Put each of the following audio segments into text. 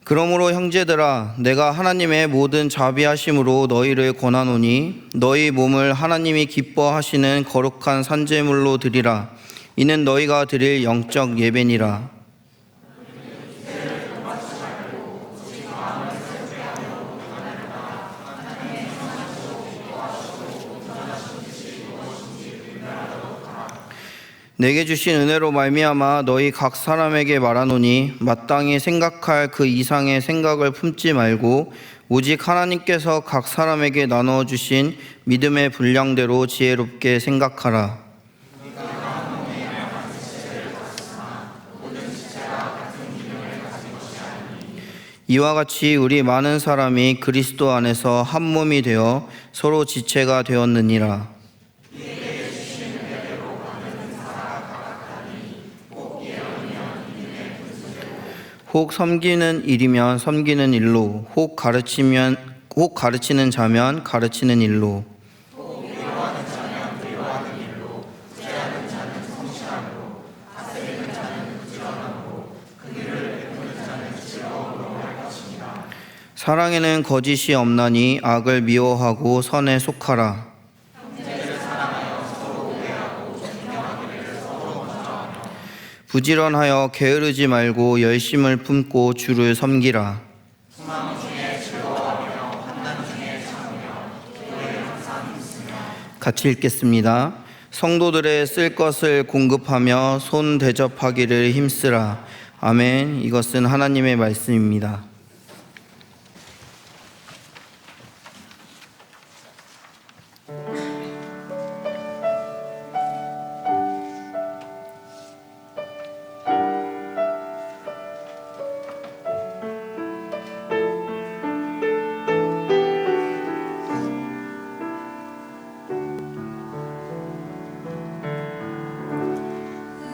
그러므로 형제들아, 내가 하나님의 모든 자비하심으로 너희를 권하노니 너희 몸을 하나님이 기뻐하시는 거룩한 산제물로 드리라. 이는 너희가 드릴 영적 예배니라. 내게 주신 은혜로 말미암아 너희 각 사람에게 말하노니 마땅히 생각할 그 이상의 생각을 품지 말고 오직 하나님께서 각 사람에게 나누어 주신 믿음의 분량대로 지혜롭게 생각하라. 이와 같이 우리 많은 사람이 그리스도 안에서 한 몸이 되어 서로 지체가 되었느니라. 혹 섬기는 일이면 섬기는 일로, 혹 가르치는 자면 가르치는 일로, 사랑에는 거짓이 없나니 악을 미워하고 선에 속하라. 부지런하여 게으르지 말고 열심을 품고 주를 섬기라. 같이 읽겠습니다. 성도들의 쓸 것을 공급하며 손 대접하기를 힘쓰라. 아멘. 이것은 하나님의 말씀입니다.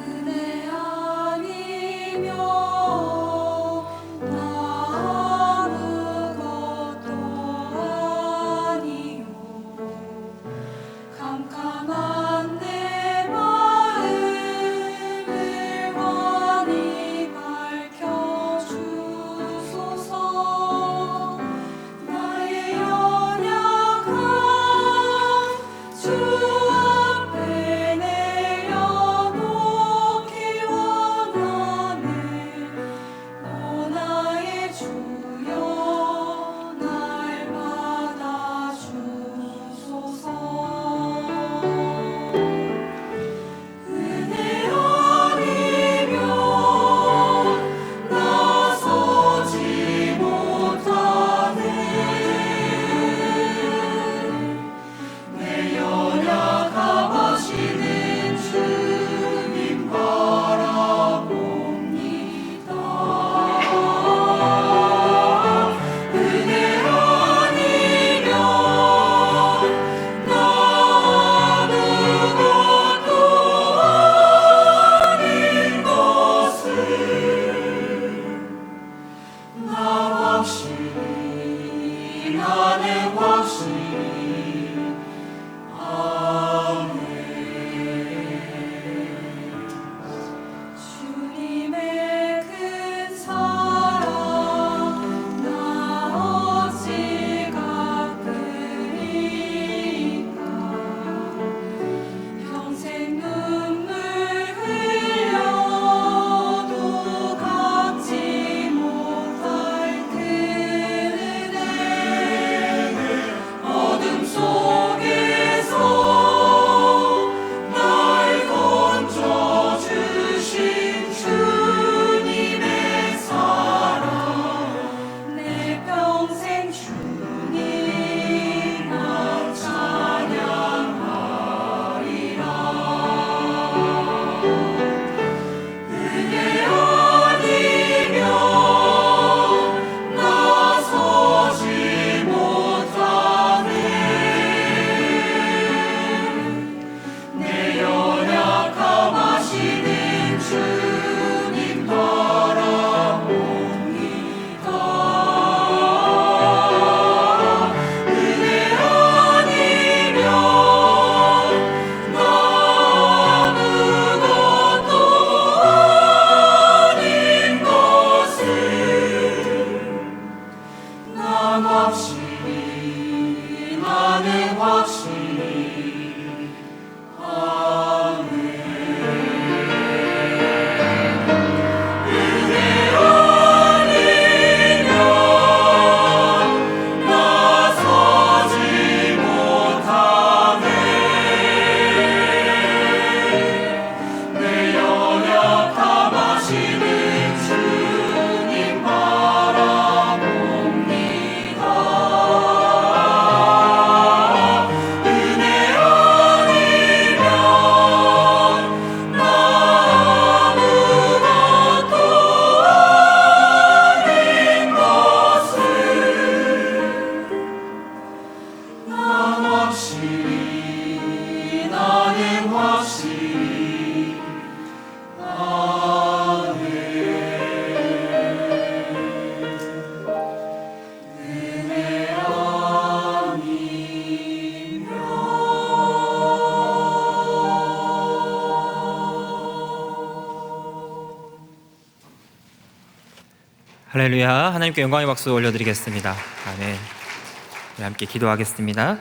은혜 아니면 나 할렐루야. 하나님께 영광의 박수 올려드리겠습니다. 아멘. 우리 함께 기도하겠습니다.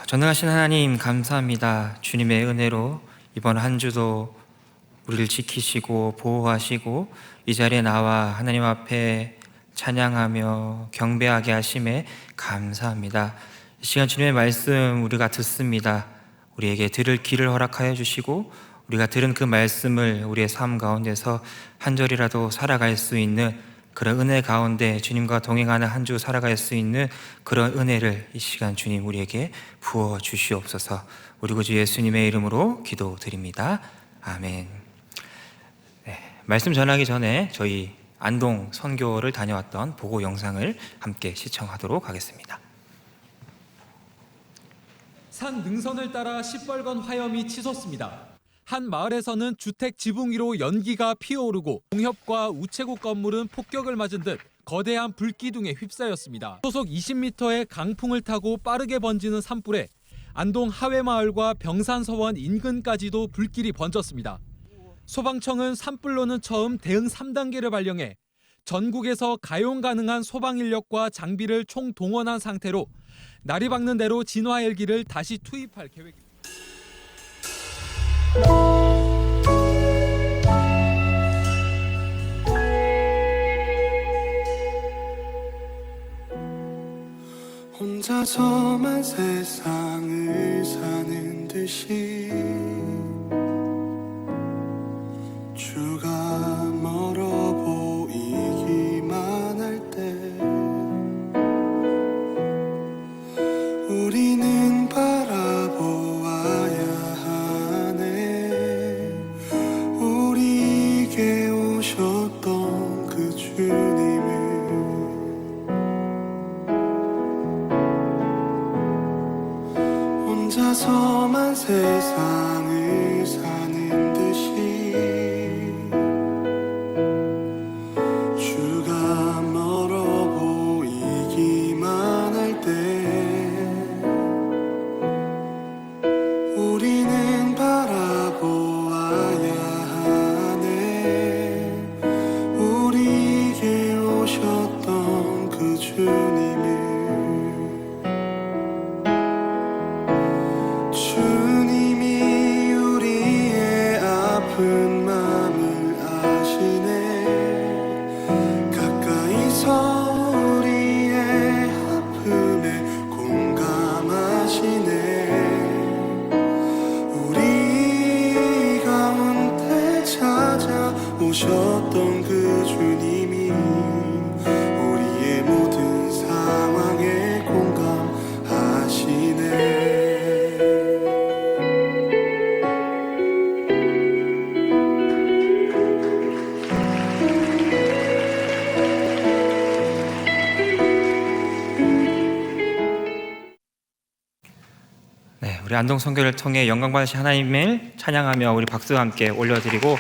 전능하신 하나님 감사합니다. 주님의 은혜로 이번 한 주도 우리를 지키시고 보호하시고 이 자리에 나와 하나님 앞에 찬양하며 경배하게 하심에 감사합니다. 이 시간 주님의 말씀 우리가 듣습니다. 우리에게 들을 길을 허락하여 주시고 우리가 들은 그 말씀을 우리의 삶 가운데서 한 절이라도 살아갈 수 있는 그런 은혜 가운데 주님과 동행하는 한 주 살아갈 수 있는 그런 은혜를 이 시간 주님 우리에게 부어 주시옵소서. 우리 구주 예수님의 이름으로 기도드립니다. 아멘. 말씀 전하기 전에 저희 안동 선교를 다녀왔던 보고 영상을 함께 시청하도록 하겠습니다. 산 능선을 따라 시뻘건 화염이 치솟습니다. 한 마을에서는 주택 지붕 위로 연기가 피어오르고 공협과 우체국 건물은 폭격을 맞은 듯 거대한 불기둥에 휩싸였습니다. 소속 20m의 강풍을 타고 빠르게 번지는 산불에 안동 하회마을과 병산서원 인근까지도 불길이 번졌습니다. 소방청은 산불로는 처음 대응 3단계를 발령해 전국에서 가용 가능한 소방 인력과 장비를 총동원한 상태로 날이 밝는 대로 진화 헬기를 다시 투입할 계획입니다. 혼자서만 세상을 사는 듯이 주가 멀어 보이기만 할 때 우리는 바라보아야 하네. 우리에게 오셨던 그 주님을 혼자서만 세상을 사는 듯이 주가 멀어 보이기만 할 때 우리는 바라보아야 하네. 우리에게 오셨던 그 주님을 주님이 우리의 아픈 마음을 아시네. 가까이서 우리의 아픔에 공감하시네. 우리 가운데 찾아오셨던 그 주님이 우리의 모든 상황에 공감하시네. 우리 안동 선교를 통해 영광 받으신 하나님을 찬양하며 우리 박수와 함께 올려드리고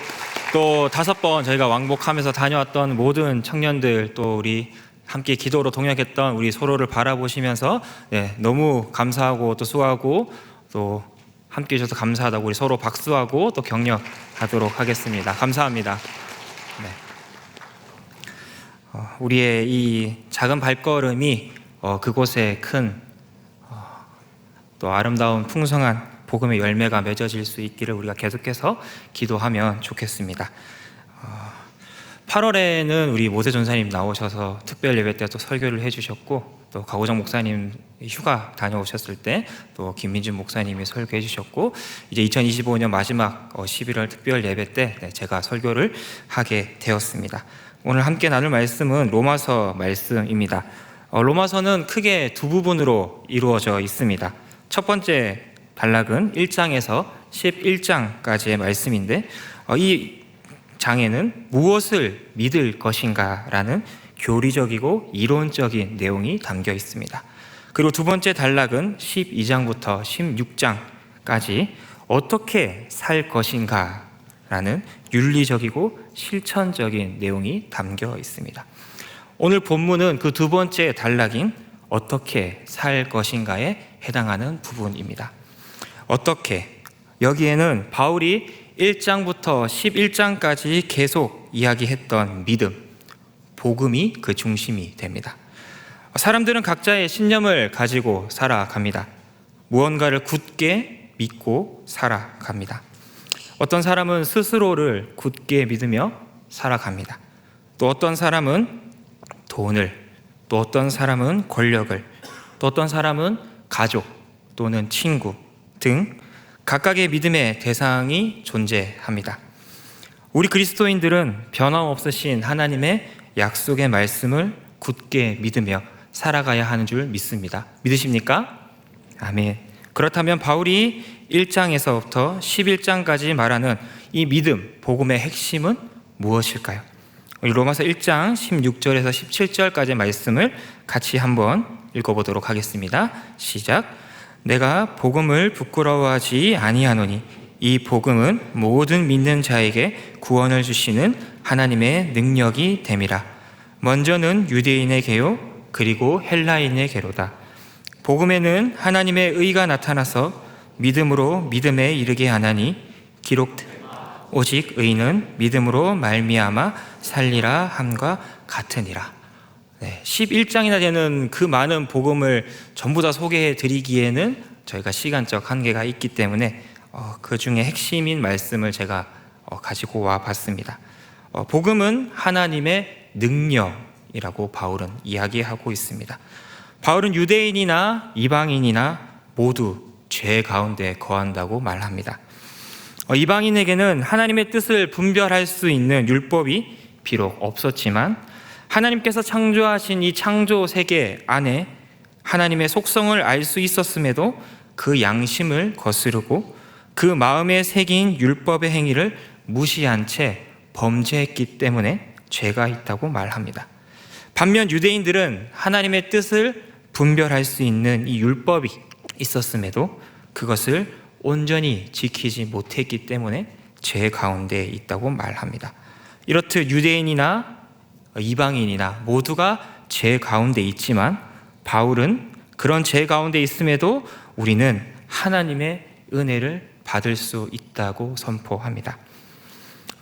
또 5번 저희가 왕복하면서 다녀왔던 모든 청년들 또 우리 함께 기도로 동역했던 우리 서로를 바라보시면서 너무 감사하고 또 수고하고 또 함께 해주셔서 감사하다고 우리 서로 박수하고 또 격려하도록 하겠습니다. 감사합니다. 우리의 이 작은 발걸음이 그곳에 큰 또 아름다운 풍성한 복음의 열매가 맺어질 수 있기를 우리가 계속해서 기도하면 좋겠습니다. 8월에는 우리 모세 전사님 나오셔서 특별 예배 때 또 설교를 해주셨고 또 가오정 목사님 휴가 다녀오셨을 때 또 김민준 목사님이 설교해 주셨고 이제 2025년 마지막 11월 특별 예배 때 제가 설교를 하게 되었습니다. 오늘 함께 나눌 말씀은 로마서 말씀입니다. 로마서는 크게 두 부분으로 이루어져 있습니다. 첫 번째 단락은 1장에서 11장까지의 말씀인데 이 장에는 무엇을 믿을 것인가 라는 교리적이고 이론적인 내용이 담겨 있습니다. 그리고 두 번째 단락은 12장부터 16장까지 어떻게 살 것인가 라는 윤리적이고 실천적인 내용이 담겨 있습니다. 오늘 본문은 그 두 번째 단락인 어떻게 살 것인가에 해당하는 부분입니다. 어떻게? 여기에는 바울이 1장부터 11장까지 계속 이야기했던 믿음, 복음이 그 중심이 됩니다. 사람들은 각자의 신념을 가지고 살아갑니다. 무언가를 굳게 믿고 살아갑니다. 어떤 사람은 스스로를 굳게 믿으며 살아갑니다. 또 어떤 사람은 돈을, 또 어떤 사람은 권력을, 또 어떤 사람은 가족 또는 친구 등 각각의 믿음의 대상이 존재합니다. 우리 그리스도인들은 변함없으신 하나님의 약속의 말씀을 굳게 믿으며 살아가야 하는 줄 믿습니다. 믿으십니까? 아멘. 그렇다면 바울이 1장에서부터 11장까지 말하는 이 믿음, 복음의 핵심은 무엇일까요? 우리 로마서 1장 16절에서 17절까지의 말씀을 같이 한번 읽어보도록 하겠습니다. 시작. 내가 복음을 부끄러워하지 아니하노니 이 복음은 모든 믿는 자에게 구원을 주시는 하나님의 능력이 됨이라. 먼저는 유대인의 계요 그리고 헬라인의 계로다. 복음에는 하나님의 의가 나타나서 믿음으로 믿음에 이르게 하나니 기록된 오직 의인은 믿음으로 말미암아 살리라 함과 같으니라. 11장이나 되는 그 많은 복음을 전부 다 소개해 드리기에는 저희가 시간적 한계가 있기 때문에 그 중에 핵심인 말씀을 제가 가지고 와 봤습니다. 복음은 하나님의 능력이라고 바울은 이야기하고 있습니다. 바울은 유대인이나 이방인이나 모두 죄 가운데 거한다고 말합니다. 이방인에게는 하나님의 뜻을 분별할 수 있는 율법이 비록 없었지만 하나님께서 창조하신 이 창조 세계 안에 하나님의 속성을 알 수 있었음에도 그 양심을 거스르고 그 마음에 새긴 율법의 행위를 무시한 채 범죄했기 때문에 죄가 있다고 말합니다. 반면 유대인들은 하나님의 뜻을 분별할 수 있는 이 율법이 있었음에도 그것을 온전히 지키지 못했기 때문에 죄 가운데 있다고 말합니다. 이렇듯 유대인이나 이방인이나 모두가 죄 가운데 있지만 바울은 그런 죄 가운데 있음에도 우리는 하나님의 은혜를 받을 수 있다고 선포합니다.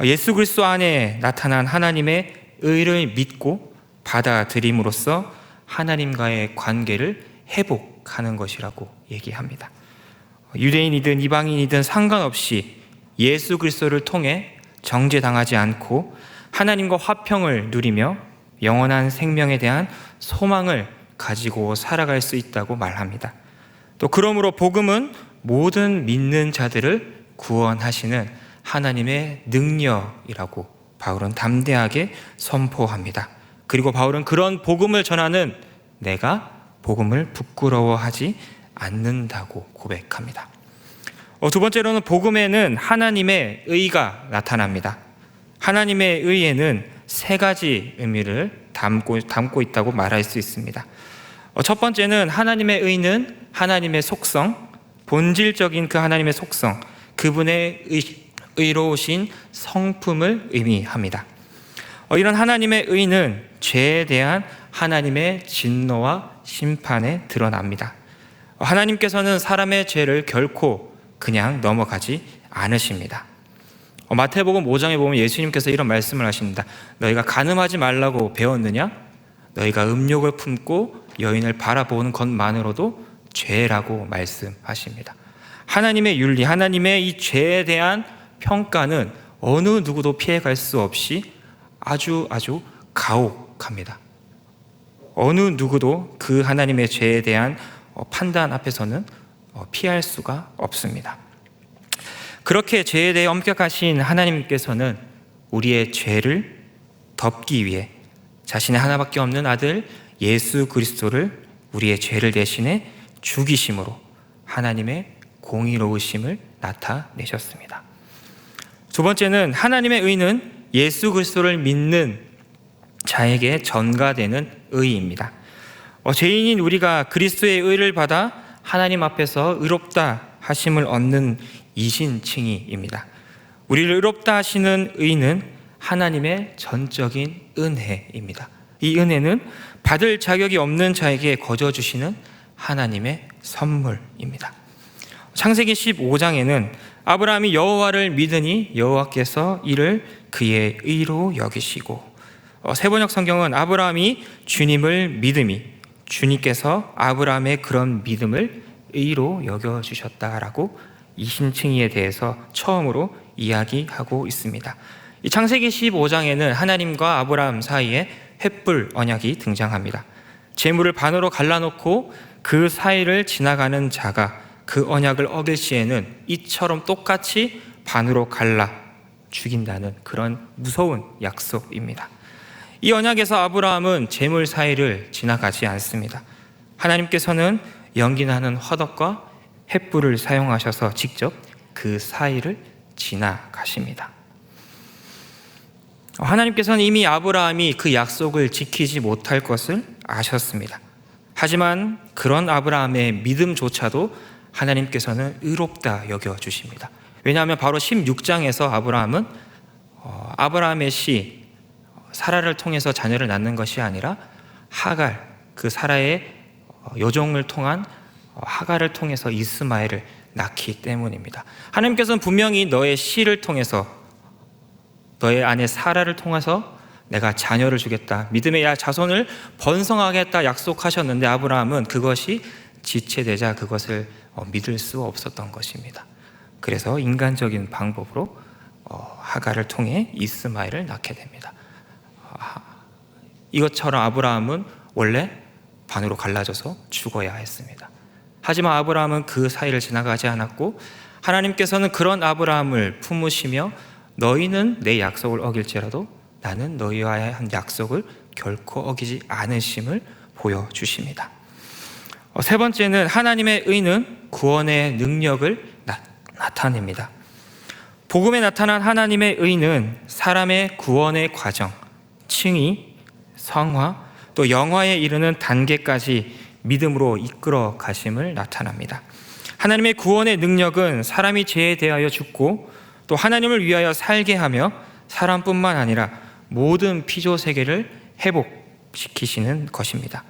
예수 그리스도 안에 나타난 하나님의 의를 믿고 받아들임으로써 하나님과의 관계를 회복하는 것이라고 얘기합니다. 유대인이든 이방인이든 상관없이 예수 그리스도를 통해 정죄당하지 않고 하나님과 화평을 누리며 영원한 생명에 대한 소망을 가지고 살아갈 수 있다고 말합니다. 또 그러므로 복음은 모든 믿는 자들을 구원하시는 하나님의 능력이라고 바울은 담대하게 선포합니다. 그리고 바울은 그런 복음을 전하는 내가 복음을 부끄러워하지 않는다고 고백합니다. 두 번째로는 복음에는 하나님의 의가 나타납니다. 하나님의 의에는 세 가지 의미를 담고 있다고 말할 수 있습니다. 첫 번째는 하나님의 의는 하나님의 속성, 본질적인 그 하나님의 속성, 그분의 의로우신 성품을 의미합니다. 이런 하나님의 의는 죄에 대한 하나님의 진노와 심판에 드러납니다. 하나님께서는 사람의 죄를 결코 그냥 넘어가지 않으십니다. 마태복음 5장에 보면 예수님께서 이런 말씀을 하십니다. 너희가 간음하지 말라고 배웠느냐? 너희가 음욕을 품고 여인을 바라보는 것만으로도 죄라고 말씀하십니다. 하나님의 윤리, 하나님의 이 죄에 대한 평가는 어느 누구도 피해갈 수 없이 아주 가혹합니다. 어느 누구도 그 하나님의 죄에 대한 판단 앞에서는 피할 수가 없습니다. 그렇게 죄에 대해 엄격하신 하나님께서는 우리의 죄를 덮기 위해 자신의 하나밖에 없는 아들 예수 그리스도를 우리의 죄를 대신해 죽이심으로 하나님의 공의로우심을 나타내셨습니다. 두 번째는 하나님의 의는 예수 그리스도를 믿는 자에게 전가되는 의입니다. 죄인인 우리가 그리스도의 의를 받아 하나님 앞에서 의롭다 하심을 얻는 이신칭의입니다. 우리를 의롭다 하시는 의는 하나님의 전적인 은혜입니다. 이 은혜는 받을 자격이 없는 자에게 거저 주시는 하나님의 선물입니다. 창세기 15장에는 아브라함이 여호와를 믿으니 여호와께서 이를 그의 의로 여기시고 세번역 성경은 아브라함이 주님을 믿음이 주님께서 아브라함의 그런 믿음을 의로 여겨주셨다라고 이신칭의에 대해서 처음으로 이야기하고 있습니다. 이 창세기 15장에는 하나님과 아브라함 사이에 횃불 언약이 등장합니다. 재물을 반으로 갈라놓고 그 사이를 지나가는 자가 그 언약을 어길 시에는 이처럼 똑같이 반으로 갈라 죽인다는 그런 무서운 약속입니다. 이 언약에서 아브라함은 재물 사이를 지나가지 않습니다. 하나님께서는 연기나는 화덕과 횃불을 사용하셔서 직접 그 사이를 지나가십니다. 하나님께서는 이미 아브라함이 그 약속을 지키지 못할 것을 아셨습니다. 하지만 그런 아브라함의 믿음조차도 하나님께서는 의롭다 여겨주십니다. 왜냐하면 바로 16장에서 아브라함은 아브라함의 씨 사라를 통해서 자녀를 낳는 것이 아니라 하갈, 그 사라의 여종을 통한 하갈을 통해서 이스마엘을 낳기 때문입니다. 하나님께서는 분명히 너의 씨를 통해서 너의 아내 사라를 통해서 내가 자녀를 주겠다, 믿음의 자손을 번성하겠다 약속하셨는데 아브라함은 그것이 지체되자 그것을 믿을 수 없었던 것입니다. 그래서 인간적인 방법으로 하갈을 통해 이스마엘을 낳게 됩니다. 이것처럼 아브라함은 원래 반으로 갈라져서 죽어야 했습니다. 하지만 아브라함은 그 사이를 지나가지 않았고 하나님께서는 그런 아브라함을 품으시며 너희는 내 약속을 어길지라도 나는 너희와의 한 약속을 결코 어기지 않으심을 보여주십니다. 세 번째는 하나님의 의는 구원의 능력을 나타냅니다. 복음에 나타난 하나님의 의는 사람의 구원의 과정, 칭의, 성화, 또 영화에 이르는 단계까지 믿음으로 이끌어 가심을 나타납니다. 하나님의 구원의 능력은 사람이 죄에 대하여 죽고 또 하나님을 위하여 살게 하며 사람뿐만 아니라 모든 피조 세계를 회복시키시는 것입니다.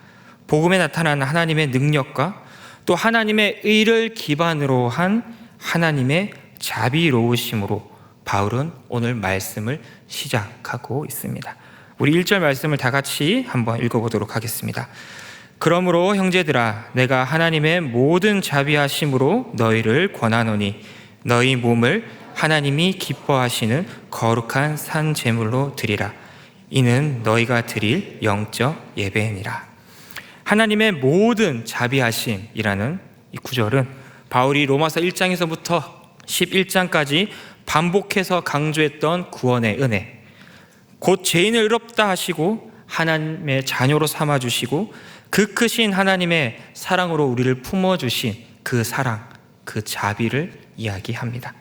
복음에 나타난 하나님의 능력과 또 하나님의 의를 기반으로 한 하나님의 자비로우심으로 바울은 오늘 말씀을 시작하고 있습니다. 우리 1절 말씀을 다 같이 한번 읽어보도록 하겠습니다. 그러므로 형제들아 내가 하나님의 모든 자비하심으로 너희를 권하노니 너희 몸을 하나님이 기뻐하시는 거룩한 산 제물로 드리라. 이는 너희가 드릴 영적 예배니라. 하나님의 모든 자비하심이라는 이 구절은 바울이 로마서 1장에서부터 11장까지 반복해서 강조했던 구원의 은혜, 곧 죄인을 의롭다 하시고 하나님의 자녀로 삼아주시고 그 크신 하나님의 사랑으로 우리를 품어주신 그 사랑, 그 자비를 이야기합니다.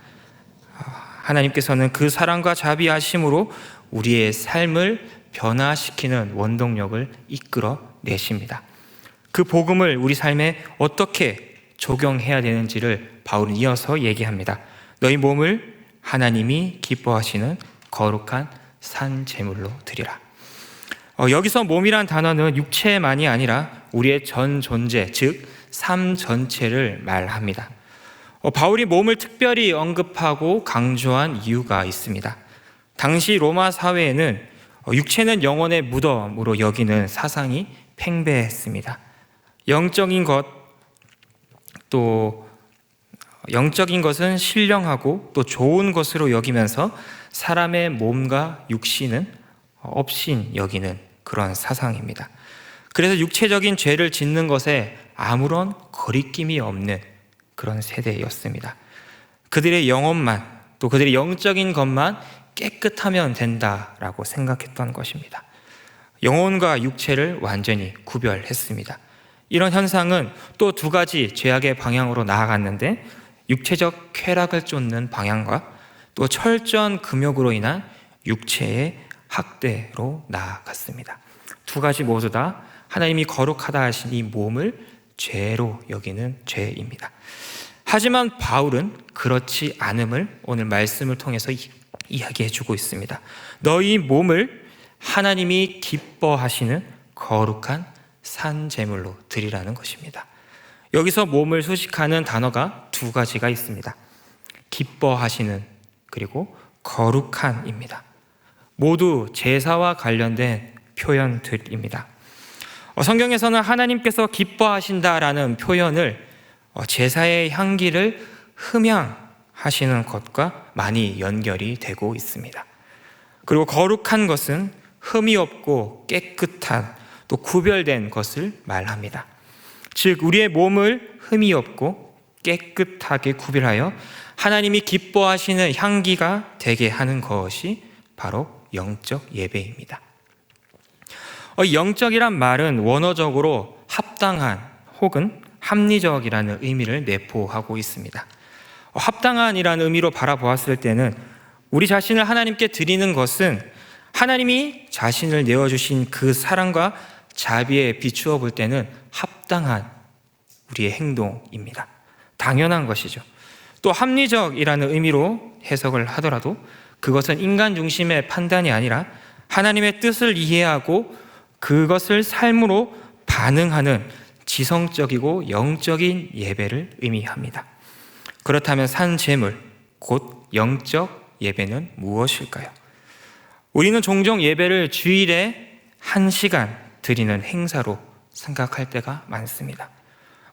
하나님께서는 그 사랑과 자비하심으로 우리의 삶을 변화시키는 원동력을 이끌어 내십니다. 그 복음을 우리 삶에 어떻게 적용해야 되는지를 바울은 이어서 얘기합니다. 너희 몸을 하나님이 기뻐하시는 거룩한 산 제물로 드리라. 여기서 몸이란 단어는 육체만이 아니라 우리의 전 존재, 즉 삶 전체를 말합니다. 바울이 몸을 특별히 언급하고 강조한 이유가 있습니다. 당시 로마 사회에는 육체는 영혼의 무덤으로 여기는 사상이 팽배했습니다. 영적인 것은 신령하고 또 좋은 것으로 여기면서 사람의 몸과 육신은 업신 여기는 그런 사상입니다. 그래서 육체적인 죄를 짓는 것에 아무런 거리낌이 없는 그런 세대였습니다. 그들의 영혼만, 또 그들의 영적인 것만 깨끗하면 된다라고 생각했던 것입니다. 영혼과 육체를 완전히 구별했습니다. 이런 현상은 또 두 가지 죄악의 방향으로 나아갔는데 육체적 쾌락을 쫓는 방향과 또 철저한 금욕으로 인한 육체의 학대로 나아갔습니다. 두 가지 모두 다 하나님이 거룩하다 하신 이 몸을 죄로 여기는 죄입니다. 하지만 바울은 그렇지 않음을 오늘 말씀을 통해서 이야기해 주고 있습니다. 너희 몸을 하나님이 기뻐하시는 거룩한 산 제물로 드리라는 것입니다. 여기서 몸을 수식하는 단어가 두 가지가 있습니다. 기뻐하시는 그리고 거룩한입니다. 모두 제사와 관련된 표현들입니다. 성경에서는 하나님께서 기뻐하신다라는 표현을 제사의 향기를 흠양하시는 것과 많이 연결이 되고 있습니다. 그리고 거룩한 것은 흠이 없고 깨끗한 또 구별된 것을 말합니다. 즉 우리의 몸을 흠이 없고 깨끗하게 구별하여 하나님이 기뻐하시는 향기가 되게 하는 것이 바로 영적 예배입니다. 영적이란 말은 원어적으로 합당한 혹은 합리적이라는 의미를 내포하고 있습니다. 합당한이라는 의미로 바라보았을 때는 우리 자신을 하나님께 드리는 것은 하나님이 자신을 내어주신 그 사랑과 자비에 비추어 볼 때는 합당한 우리의 행동입니다. 당연한 것이죠. 또 합리적이라는 의미로 해석을 하더라도 그것은 인간 중심의 판단이 아니라 하나님의 뜻을 이해하고 그것을 삶으로 반응하는 지성적이고 영적인 예배를 의미합니다. 그렇다면 산 제물, 곧 영적 예배는 무엇일까요? 우리는 종종 예배를 주일에 1시간 드리는 행사로 생각할 때가 많습니다.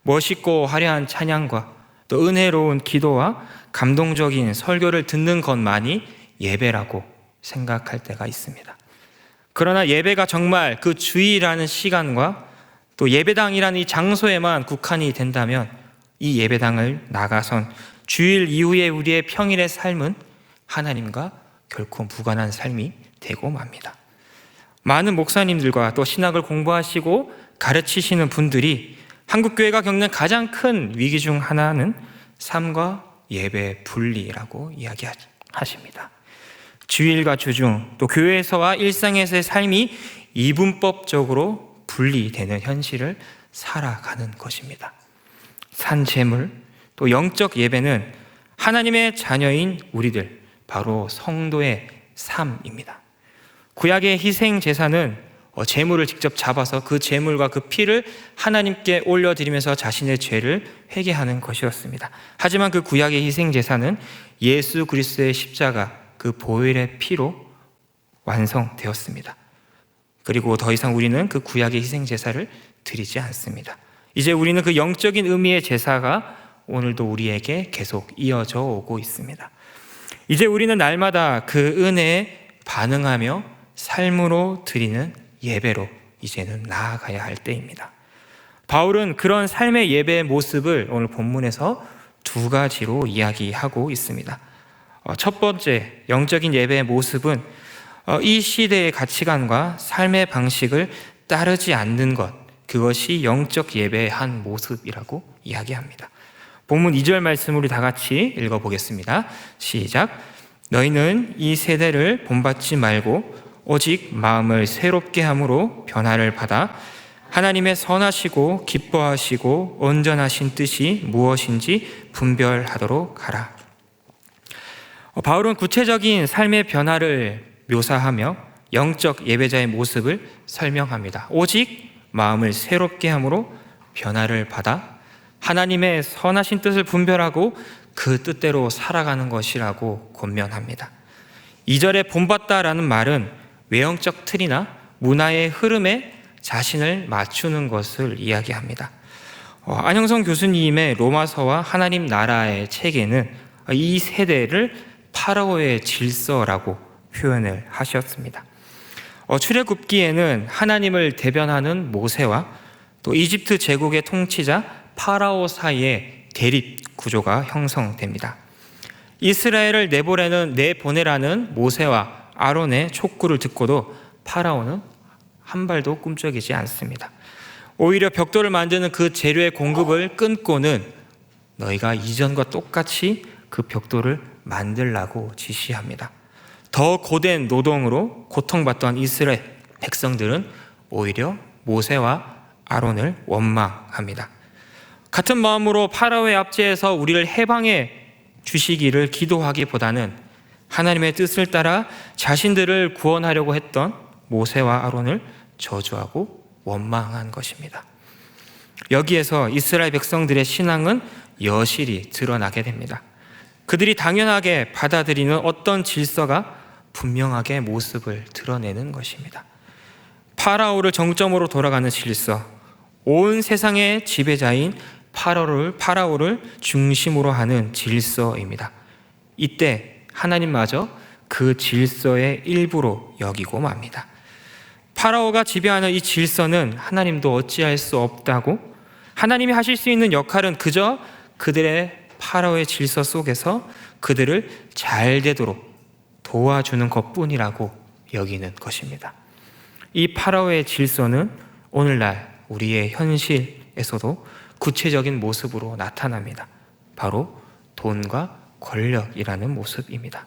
멋있고 화려한 찬양과 또 은혜로운 기도와 감동적인 설교를 듣는 것만이 예배라고 생각할 때가 있습니다. 그러나 예배가 정말 그 주일이라는 시간과 또 예배당이라는 이 장소에만 국한이 된다면 이 예배당을 나가선 주일 이후에 우리의 평일의 삶은 하나님과 결코 무관한 삶이 되고 맙니다. 많은 목사님들과 또 신학을 공부하시고 가르치시는 분들이 한국교회가 겪는 가장 큰 위기 중 하나는 삶과 예배 분리라고 이야기하십니다. 주일과 주중 또 교회에서와 일상에서의 삶이 이분법적으로 분리되는 현실을 살아가는 것입니다. 산 제물 또 영적 예배는 하나님의 자녀인 우리들 바로 성도의 삶입니다. 구약의 희생 제사는 제물을 직접 잡아서 그 제물과 그 피를 하나님께 올려드리면서 자신의 죄를 회개하는 것이었습니다. 하지만 그 구약의 희생 제사는 예수 그리스도의 십자가 그 보혈의 피로 완성되었습니다. 그리고 더 이상 우리는 그 구약의 희생 제사를 드리지 않습니다. 이제 우리는 그 영적인 의미의 제사가 오늘도 우리에게 계속 이어져 오고 있습니다. 이제 우리는 날마다 그 은혜에 반응하며 삶으로 드리는 예배로 이제는 나아가야 할 때입니다. 바울은 그런 삶의 예배의 모습을 오늘 본문에서 2가지로 이야기하고 있습니다. 첫 번째 영적인 예배의 모습은 이 시대의 가치관과 삶의 방식을 따르지 않는 것, 그것이 영적 예배의 한 모습이라고 이야기합니다. 본문 2절 말씀을 다 같이 읽어보겠습니다. 시작. 너희는 이 세대를 본받지 말고 오직 마음을 새롭게 함으로 변화를 받아 하나님의 선하시고 기뻐하시고 온전하신 뜻이 무엇인지 분별하도록 하라. 바울은 구체적인 삶의 변화를 묘사하며 영적 예배자의 모습을 설명합니다. 오직 마음을 새롭게 함으로 변화를 받아 하나님의 선하신 뜻을 분별하고 그 뜻대로 살아가는 것이라고 권면합니다. 2절에 본받다라는 말은 외형적 틀이나 문화의 흐름에 자신을 맞추는 것을 이야기합니다. 안형성 교수님의 로마서와 하나님 나라의 책에는 이 세대를 파라오의 질서라고 표현을 하셨습니다. 출애굽기에는 하나님을 대변하는 모세와 또 이집트 제국의 통치자 파라오 사이에 대립 구조가 형성됩니다. 이스라엘을 내보내라는 모세와 아론의 촉구를 듣고도 파라오는 한 발도 꿈쩍이지 않습니다. 오히려 벽돌을 만드는 그 재료의 공급을 끊고는 너희가 이전과 똑같이 그 벽돌을 만들라고 지시합니다. 더 고된 노동으로 고통받던 이스라엘 백성들은 오히려 모세와 아론을 원망합니다. 같은 마음으로 파라오의 압제에서 우리를 해방해 주시기를 기도하기보다는 하나님의 뜻을 따라 자신들을 구원하려고 했던 모세와 아론을 저주하고 원망한 것입니다. 여기에서 이스라엘 백성들의 신앙은 여실히 드러나게 됩니다. 그들이 당연하게 받아들이는 어떤 질서가 분명하게 모습을 드러내는 것입니다. 파라오를 정점으로 돌아가는 질서, 온 세상의 지배자인 파라오를 중심으로 하는 질서입니다. 이때 하나님마저 그 질서의 일부로 여기고 맙니다. 파라오가 지배하는 이 질서는 하나님도 어찌할 수 없다고, 하나님이 하실 수 있는 역할은 그저 그들의 파라오의 질서 속에서 그들을 잘 되도록 도와주는 것뿐이라고 여기는 것입니다. 이 파라오의 질서는 오늘날 우리의 현실에서도 구체적인 모습으로 나타납니다. 바로 돈과 권력이라는 모습입니다.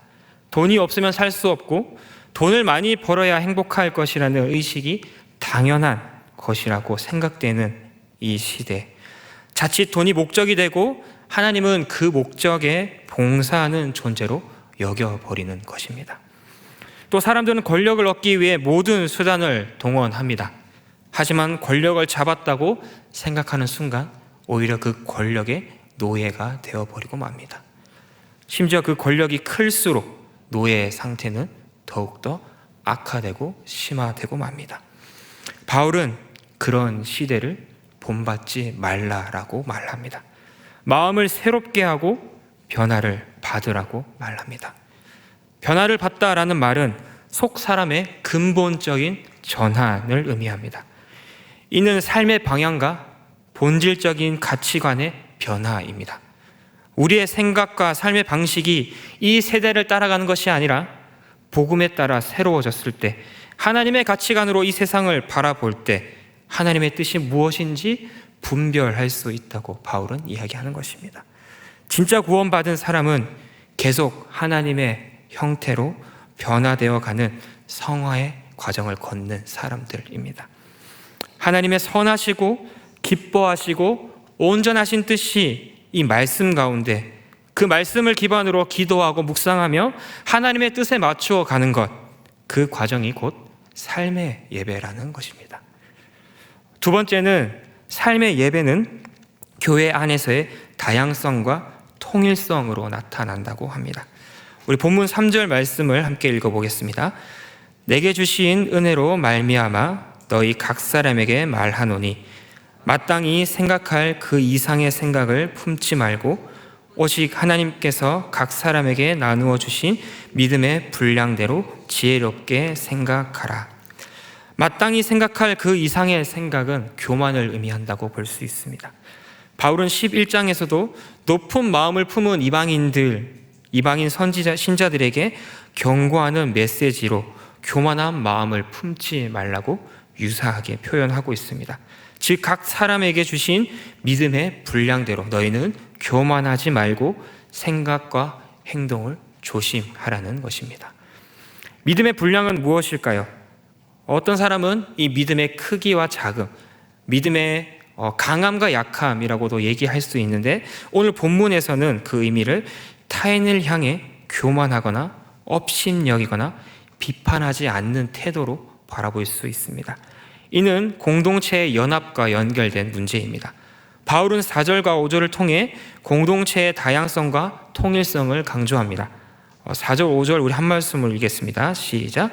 돈이 없으면 살 수 없고 돈을 많이 벌어야 행복할 것이라는 의식이 당연한 것이라고 생각되는 이 시대, 자칫 돈이 목적이 되고 하나님은 그 목적에 봉사하는 존재로 여겨버리는 것입니다. 또 사람들은 권력을 얻기 위해 모든 수단을 동원합니다. 하지만 권력을 잡았다고 생각하는 순간 오히려 그 권력의 노예가 되어버리고 맙니다. 심지어 그 권력이 클수록 노예의 상태는 더욱더 악화되고 심화되고 맙니다. 바울은 그런 시대를 본받지 말라라고 말합니다. 마음을 새롭게 하고 변화를 받으라고 말합니다. 변화를 받다라는 말은 속 사람의 근본적인 전환을 의미합니다. 이는 삶의 방향과 본질적인 가치관의 변화입니다. 우리의 생각과 삶의 방식이 이 세대를 따라가는 것이 아니라 복음에 따라 새로워졌을 때, 하나님의 가치관으로 이 세상을 바라볼 때 하나님의 뜻이 무엇인지 분별할 수 있다고 바울은 이야기하는 것입니다. 진짜 구원받은 사람은 계속 하나님의 형태로 변화되어 가는 성화의 과정을 걷는 사람들입니다. 하나님의 선하시고 기뻐하시고 온전하신 뜻이 이 말씀 가운데, 그 말씀을 기반으로 기도하고 묵상하며 하나님의 뜻에 맞추어 가는 것, 그 과정이 곧 삶의 예배라는 것입니다. 두 번째는, 삶의 예배는 교회 안에서의 다양성과 통일성으로 나타난다고 합니다. 우리 본문 3절 말씀을 함께 읽어보겠습니다. 내게 주신 은혜로 말미암아 너희 각 사람에게 말하노니 마땅히 생각할 그 이상의 생각을 품지 말고 오직 하나님께서 각 사람에게 나누어 주신 믿음의 분량대로 지혜롭게 생각하라. 마땅히 생각할 그 이상의 생각은 교만을 의미한다고 볼 수 있습니다. 바울은 11장에서도 높은 마음을 품은 이방인 선지자 신자들에게 경고하는 메시지로 교만한 마음을 품지 말라고 유사하게 표현하고 있습니다. 즉 각 사람에게 주신 믿음의 분량대로 너희는 교만하지 말고 생각과 행동을 조심하라는 것입니다. 믿음의 분량은 무엇일까요? 어떤 사람은 이 믿음의 크기와 작음, 믿음의 강함과 약함이라고도 얘기할 수 있는데, 오늘 본문에서는 그 의미를 타인을 향해 교만하거나 업신여기거나 비판하지 않는 태도로 바라볼 수 있습니다. 이는 공동체의 연합과 연결된 문제입니다. 바울은 4절과 5절을 통해 공동체의 다양성과 통일성을 강조합니다. 4절, 5절 우리 한 말씀을 읽겠습니다. 시작.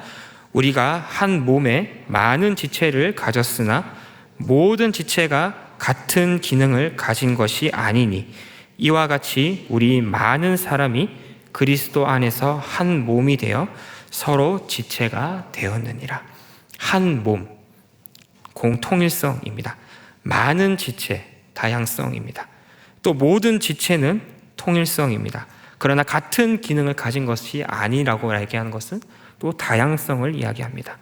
우리가 한 몸에 많은 지체를 가졌으나 모든 지체가 같은 기능을 가진 것이 아니니 이와 같이 우리 많은 사람이 그리스도 안에서 한 몸이 되어 서로 지체가 되었느니라. 한 몸, 공통일성입니다. 많은 지체, 다양성입니다. 또 모든 지체는 통일성입니다. 그러나 같은 기능을 가진 것이 아니라고 얘기하는 것은 또 다양성을 이야기합니다.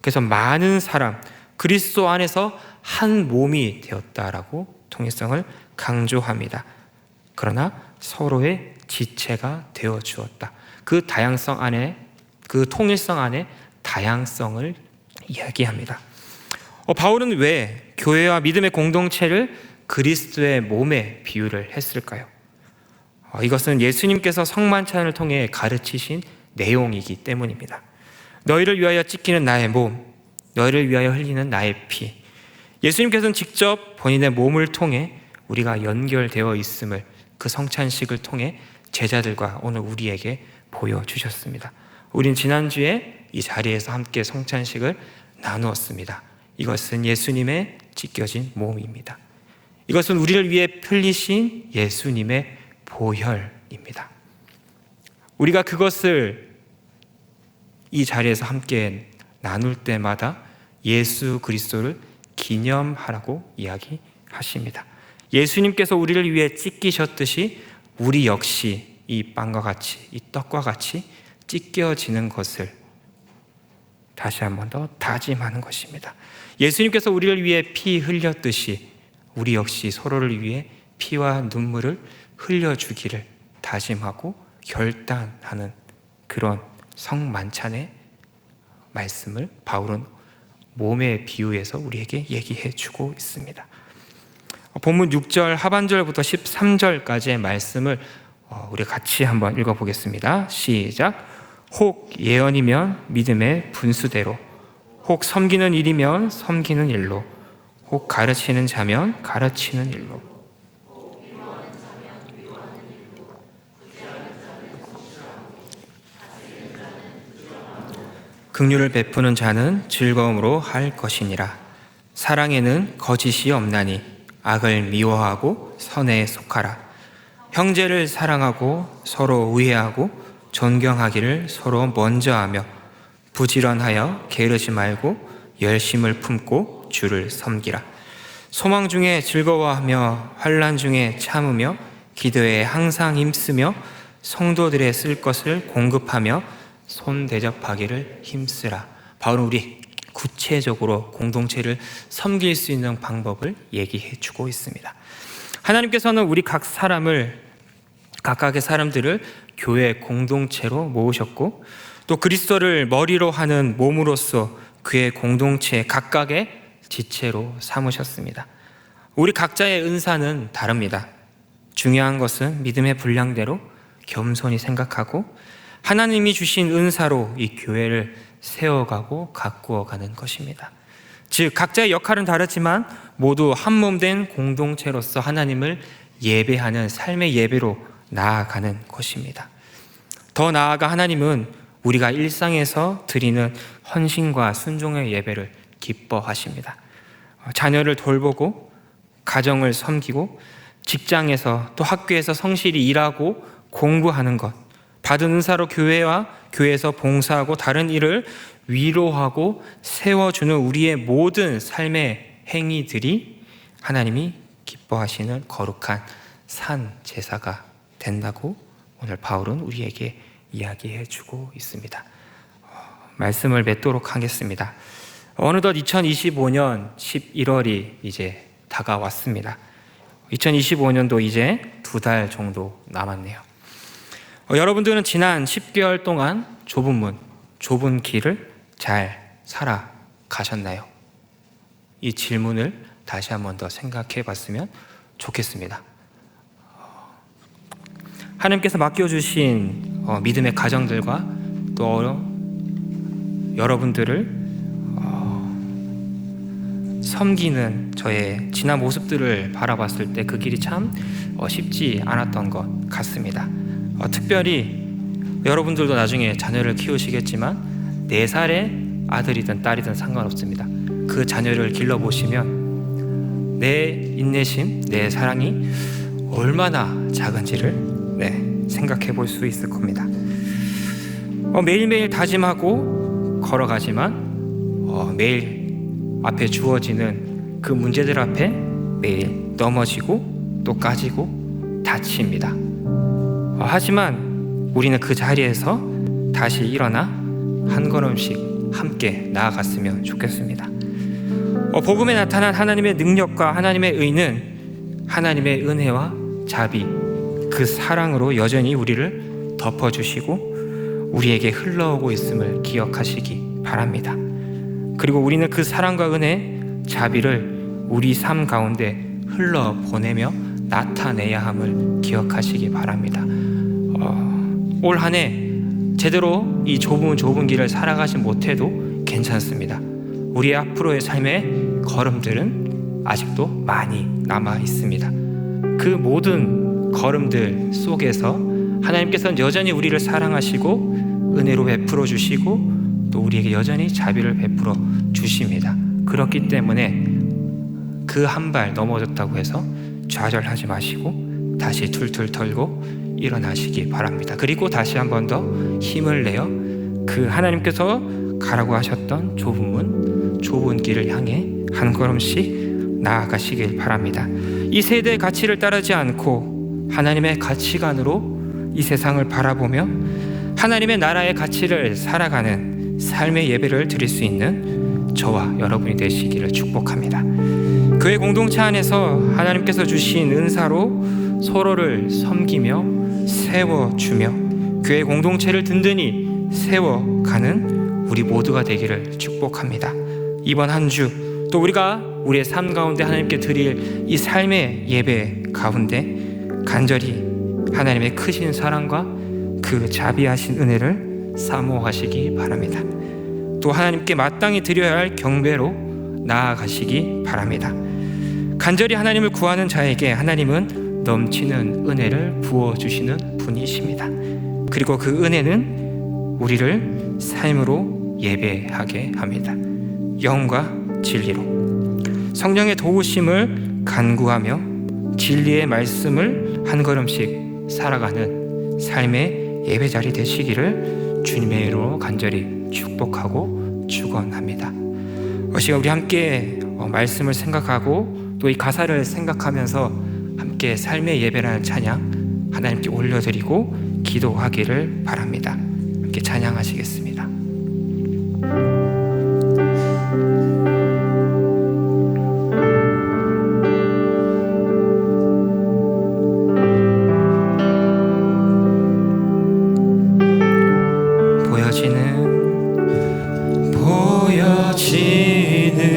그래서 많은 사람, 그리스도 안에서 한 몸이 되었다라고 통일성을 강조합니다. 그러나 서로의 지체가 되어 주었다. 그 다양성 안에, 그 통일성 안에 다양성을 이야기합니다. 바울은 왜 교회와 믿음의 공동체를 그리스도의 몸에 비유를 했을까요? 이것은 예수님께서 성만찬을 통해 가르치신 내용이기 때문입니다. 너희를 위하여 찢기는 나의 몸, 너희를 위하여 흘리는 나의 피. 예수님께서는 직접 본인의 몸을 통해 우리가 연결되어 있음을 그 성찬식을 통해 제자들과 오늘 우리에게 보여주셨습니다. 우린 지난주에 이 자리에서 함께 성찬식을 나누었습니다. 이것은 예수님의 찢겨진 몸입니다. 이것은 우리를 위해 흘리신 예수님의 보혈입니다. 우리가 그것을 이 자리에서 함께 나눌 때마다 예수 그리스도를 기념하라고 이야기하십니다. 예수님께서 우리를 위해 찢기셨듯이 우리 역시 이 빵과 같이, 이 떡과 같이 찢겨지는 것을 다시 한 번 더 다짐하는 것입니다. 예수님께서 우리를 위해 피 흘렸듯이 우리 역시 서로를 위해 피와 눈물을 흘려주기를 다짐하고 결단하는 그런 성만찬의 말씀을 바울은 몸의 비유에서 우리에게 얘기해 주고 있습니다. 본문 6절 하반절부터 13절까지의 말씀을 우리 같이 한번 읽어보겠습니다. 시작. 혹 예언이면 믿음의 분수대로, 혹 섬기는 일이면 섬기는 일로, 혹 가르치는 자면 가르치는 일로, 긍휼을 베푸는 자는 즐거움으로 할 것이니라. 사랑에는 거짓이 없나니 악을 미워하고 선에 속하라. 형제를 사랑하고 서로 우애하고 존경하기를 서로 먼저 하며 부지런하여 게으르지 말고 열심을 품고 주를 섬기라. 소망 중에 즐거워하며 환난 중에 참으며 기도에 항상 힘쓰며 성도들의 쓸 것을 공급하며 손 대접하기를 힘쓰라. 바울은 우리 구체적으로 공동체를 섬길 수 있는 방법을 얘기해 주고 있습니다. 하나님께서는 우리 각각의 사람들을 교회 공동체로 모으셨고 또 그리스도를 머리로 하는 몸으로서 그의 공동체 각각의 지체로 삼으셨습니다. 우리 각자의 은사는 다릅니다. 중요한 것은 믿음의 분량대로 겸손히 생각하고 하나님이 주신 은사로 이 교회를 세워가고 가꾸어가는 것입니다. 즉 각자의 역할은 다르지만 모두 한 몸 된 공동체로서 하나님을 예배하는 삶의 예배로 나아가는 것입니다. 더 나아가 하나님은 우리가 일상에서 드리는 헌신과 순종의 예배를 기뻐하십니다. 자녀를 돌보고 가정을 섬기고 직장에서 또 학교에서 성실히 일하고 공부하는 것, 받은 은사로 교회에서 봉사하고 다른 일을 위로하고 세워주는 우리의 모든 삶의 행위들이 하나님이 기뻐하시는 거룩한 산 제사가 된다고 오늘 바울은 우리에게 이야기해 주고 있습니다. 말씀을 맺도록 하겠습니다. 어느덧 2025년 11월이 이제 다가왔습니다. 2025년도 이제 2달 정도 남았네요. 여러분들은 지난 10개월 동안 좁은 문, 좁은 길을 잘 살아가셨나요? 이 질문을 다시 한 번 더 생각해 봤으면 좋겠습니다. 하나님께서 맡겨주신 믿음의 가정들과 또 여러분들을 섬기는 저의 지난 모습들을 바라봤을 때 그 길이 참 쉽지 않았던 것 같습니다. 특별히 여러분들도 나중에 자녀를 키우시겠지만 4살의 아들이든 딸이든 상관없습니다. 그 자녀를 길러보시면 내 인내심, 내 사랑이 얼마나 작은지를 생각해 볼 수 있을 겁니다. 매일매일 다짐하고 걸어가지만 매일 앞에 주어지는 그 문제들 앞에 매일 넘어지고 또 까지고 다칩니다. 하지만 우리는 그 자리에서 다시 일어나 한 걸음씩 함께 나아갔으면 좋겠습니다. 복음에 나타난 하나님의 능력과 하나님의 의는 하나님의 은혜와 자비, 그 사랑으로 여전히 우리를 덮어주시고 우리에게 흘러오고 있음을 기억하시기 바랍니다. 그리고 우리는 그 사랑과 은혜, 자비를 우리 삶 가운데 흘러보내며 나타내야 함을 기억하시기 바랍니다. 올 한 해 제대로 이 좁은 길을 살아가지 못해도 괜찮습니다. 우리의 앞으로의 삶의 걸음들은 아직도 많이 남아 있습니다. 그 모든 걸음들 속에서 하나님께서는 여전히 우리를 사랑하시고 은혜로 베풀어 주시고 또 우리에게 여전히 자비를 베풀어 주십니다. 그렇기 때문에 그 한 발 넘어졌다고 해서 좌절하지 마시고 다시 툴툴 털고 일어나시기 바랍니다. 그리고 다시 한 번 더 힘을 내어 그 하나님께서 가라고 하셨던 좁은 문, 좁은 길을 향해 한 걸음씩 나아가시길 바랍니다. 이 세대의 가치를 따르지 않고 하나님의 가치관으로 이 세상을 바라보며 하나님의 나라의 가치를 살아가는 삶의 예배를 드릴 수 있는 저와 여러분이 되시기를 축복합니다. 교회 공동체 안에서 하나님께서 주신 은사로 서로를 섬기며 세워주며 교회 공동체를 든든히 세워가는 우리 모두가 되기를 축복합니다. 이번 한 주 또 우리가 우리의 삶 가운데 하나님께 드릴 이 삶의 예배 가운데 간절히 하나님의 크신 사랑과 그 자비하신 은혜를 사모하시기 바랍니다. 또 하나님께 마땅히 드려야 할 경배로 나아가시기 바랍니다. 간절히 하나님을 구하는 자에게 하나님은 넘치는 은혜를 부어주시는 분이십니다. 그리고 그 은혜는 우리를 삶으로 예배하게 합니다. 영과 진리로 성령의 도우심을 간구하며 진리의 말씀을 한 걸음씩 살아가는 삶의 예배자리 되시기를 주님의 이름으로 간절히 축복하고 축원합니다. 시간 우리 함께 말씀을 생각하고 또 이 가사를 생각하면서 함께 삶의 예배라는 찬양 하나님께 올려드리고 기도하기를 바랍니다. 함께 찬양하시겠습니다.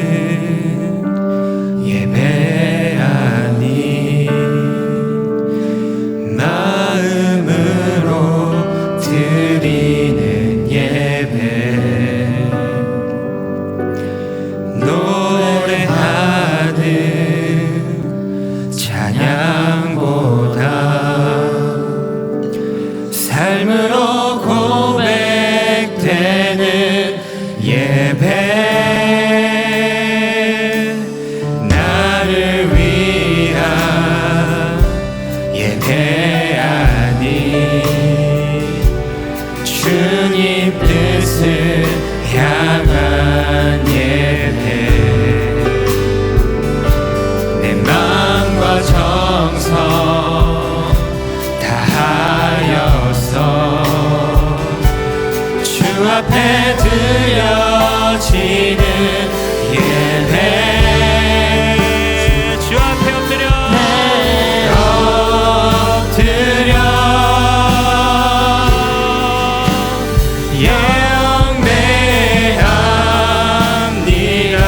보여지는 예배 아니 마음으로 드리는 예배 노래하는 찬양보다 삶으로 고백되는 예배 나를 위한 예배 아니 주님 뜻을 향한 예배 내 마음과 정성 다하여서 주 앞에 드려지는 예배 주 앞에 엎드려 예언대합니다.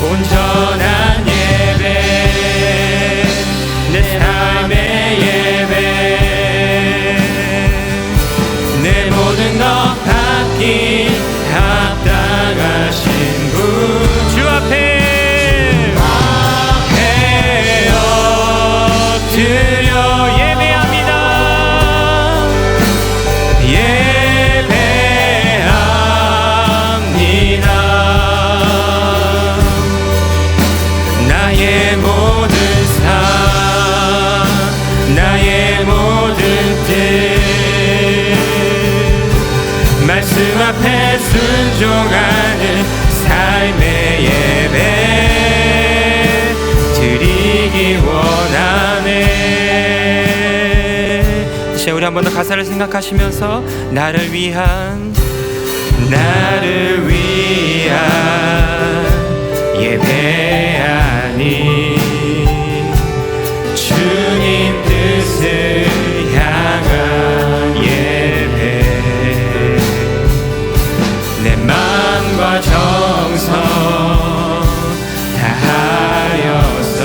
온전한 예배 내 삶의 예배 내 모든 것 받기 합당하신 분 주 앞에 엎드려 예배합니다. 예배합니다. 나의 모든 삶 나의 모든 뜻 말씀 앞에 순종하는 삶의 예배 드리기 원하네. 이제 우리 한 번 더 가사를 생각하시면서 나를 위한 예배 아니 주님 뜻을 향한 예배 내 마음과 정성 다하여서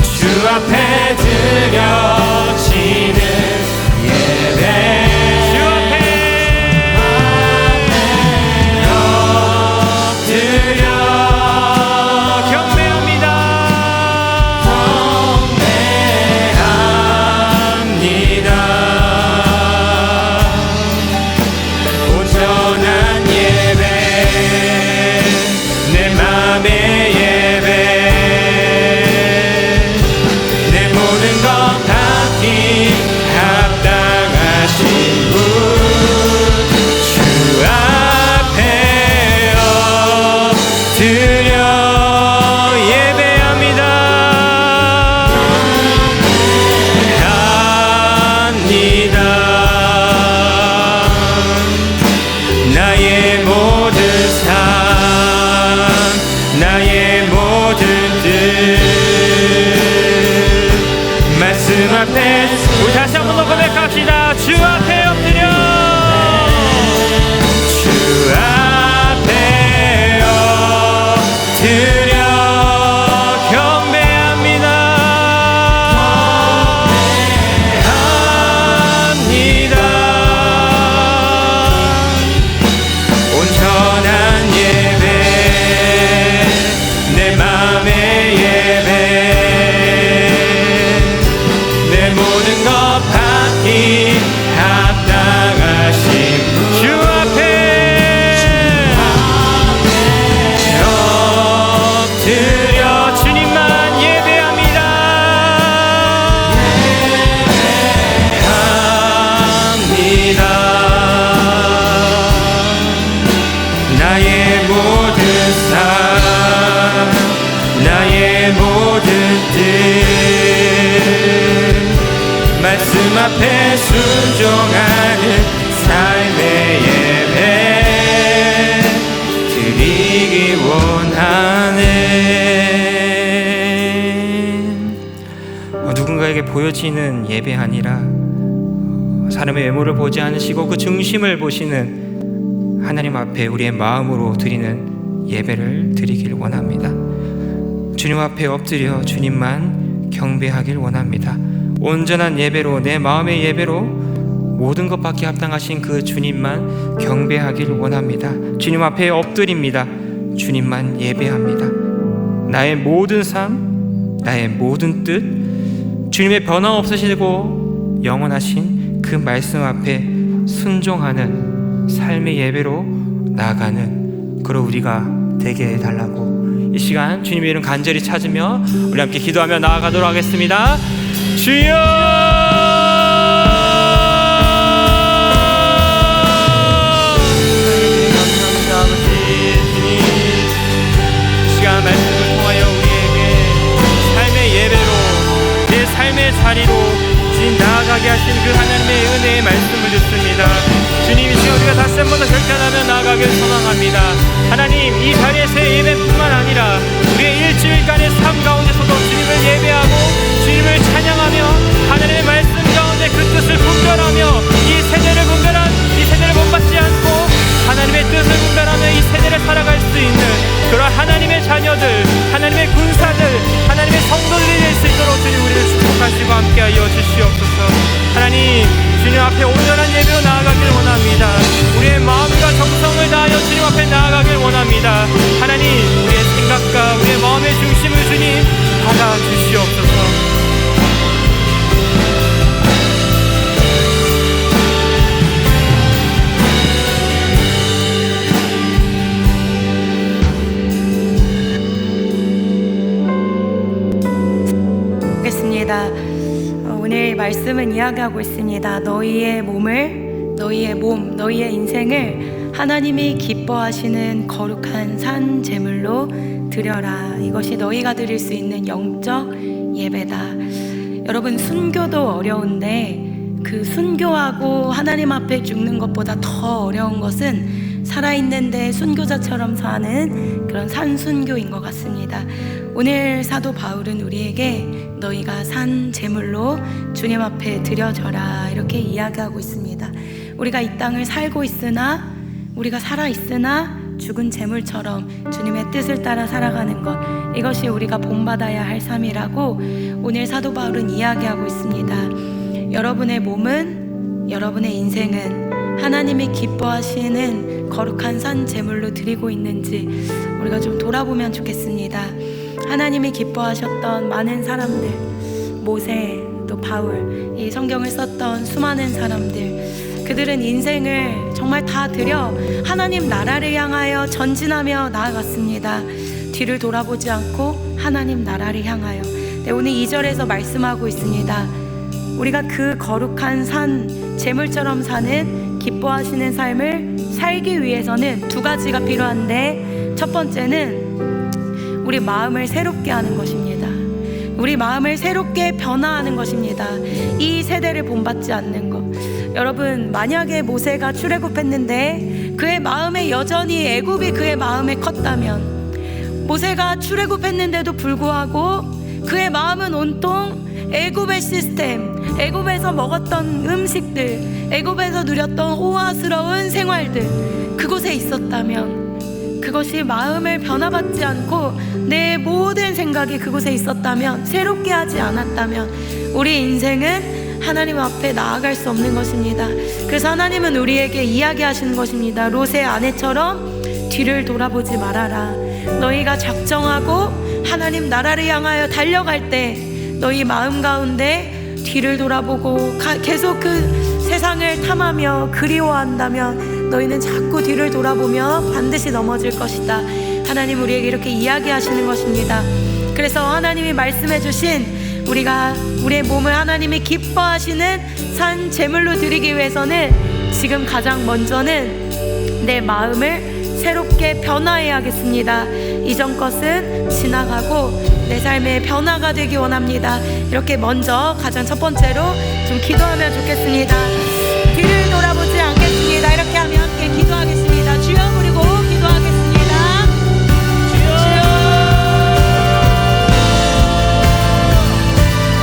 주 앞에 드려지는 예배 주 앞에 나의 모든 삶, 나의 모든 뜻, 말씀 앞에 순종하는 삶의 예배 드리기 원하네. 누군가에게 보여지는 예배 아니라 사람의 외모를 보지 않으시고 그 중심을 보시는 하나님 앞에 우리의 마음으로 드리는 예배를 드리길 원합니다. 주님 앞에 엎드려 주님만 경배하길 원합니다. 온전한 예배로, 내 마음의 예배로 모든 것 받기 합당하신 그 주님만 경배하길 원합니다. 주님 앞에 엎드립니다. 주님만 예배합니다. 나의 모든 삶, 나의 모든 뜻, 주님의 변함없으시고 영원하신 그 말씀 앞에 순종하는 삶의 예배로 나아가는 그런 우리가 되게 해달라고 이 시간 주님의 이름 간절히 찾으며 우리 함께 기도하며 나아가도록 하겠습니다. 주여! 감사합니다. 아버지 주님, 이 시간 말씀을 통하여 우리에게 삶의 예배로, 내 삶의 자리로 주님 나아가게 하신 그 하나님의 은혜의 말씀을 듣습니다. 주님, 이 시간 우리가 다시 한 번 더 결단하며 나아가길 소망합니다. 하나님, 이 자리에서의 예배뿐만 아니라 우리의 일주일간의 삶 가운데서도 주님을 예배하고 주님을 찬양하며 하나님의 말씀 가운데 그 뜻을 분별하며 이 세대를 본받지 않고 하나님의 뜻을 분별하며 이 세대를 살아갈 수 있는 그런 하나님의 자녀들, 하나님의 군사들, 하나님의 성도들이 될 수 있도록 주님 우리를 축복하시고 함께하여 주시옵소서. 하나님, 주님 앞에 온전한 예배로 나아가길 원합니다. 우리의 마음과 정성을 다하여 주님 앞에 나아가길 원합니다. 하나님, 우리의 생각과 우리의 마음의 중심을 주님 받아주시옵소서. 오늘 말씀은 이야기하고 있습니다. 너희의 몸을, 너희의 몸, 너희의 인생을 하나님이 기뻐하시는 거룩한 산 제물로 드려라. 이것이 너희가 드릴 수 있는 영적 예배다. 여러분, 순교도 어려운데 그 순교하고 하나님 앞에 죽는 것보다 더 어려운 것은 살아있는데 순교자처럼 사는 그런 산순교인 것 같습니다. 오늘 사도 바울은 우리에게 너희가 산 제물로 주님 앞에 드려져라 이렇게 이야기하고 있습니다. 우리가 이 땅을 살고 있으나, 우리가 살아있으나 죽은 제물처럼 주님의 뜻을 따라 살아가는 것, 이것이 우리가 본받아야 할 삶이라고 오늘 사도 바울은 이야기하고 있습니다. 여러분의 몸은, 여러분의 인생은 하나님이 기뻐하시는 거룩한 산 제물로 드리고 있는지 우리가 좀 돌아보면 좋겠습니다. 하나님이 기뻐하셨던 많은 사람들, 모세, 또 바울, 이 성경을 썼던 수많은 사람들, 그들은 인생을 정말 다 드려 하나님 나라를 향하여 전진하며 나아갔습니다. 뒤를 돌아보지 않고 하나님 나라를 향하여. 네, 오늘 2절에서 말씀하고 있습니다. 우리가 그 거룩한 산 제물처럼 사는 기뻐하시는 삶을 살기 위해서는 두 가지가 필요한데, 첫 번째는 우리 마음을 새롭게 하는 것입니다. 우리 마음을 새롭게 변화하는 것입니다. 이 세대를 본받지 않는 것. 여러분, 만약에 모세가 출애굽했는데 그의 마음에 여전히 애굽이 그의 마음에 컸다면, 모세가 출애굽했는데도 불구하고 그의 마음은 온통 애굽의 시스템, 애굽에서 먹었던 음식들, 애굽에서 누렸던 호화스러운 생활들, 그곳에 있었다면, 그것이 마음을 변화받지 않고 내 모든 생각이 그곳에 있었다면, 새롭게 하지 않았다면 우리 인생은 하나님 앞에 나아갈 수 없는 것입니다. 그래서 하나님은 우리에게 이야기하시는 것입니다. 롯의 아내처럼 뒤를 돌아보지 말아라. 너희가 작정하고 하나님 나라를 향하여 달려갈 때 너희 마음 가운데 뒤를 돌아보고 계속 그 세상을 탐하며 그리워한다면 너희는 자꾸 뒤를 돌아보며 반드시 넘어질 것이다. 하나님 우리에게 이렇게 이야기하시는 것입니다. 그래서 하나님이 말씀해 주신 우리가 우리의 몸을 하나님이 기뻐하시는 산 제물로 드리기 위해서는 지금 가장 먼저는 내 마음을 새롭게 변화해야겠습니다. 이전 것은 지나가고 내 삶의 변화가 되기 원합니다. 이렇게 먼저 가장 첫 번째로 좀 기도하면 좋겠습니다. 뒤를 돌아보지 않겠습니다. 이렇게 하면 함께 기도하겠습니다. 주여, 그리고 기도하겠습니다. 주여.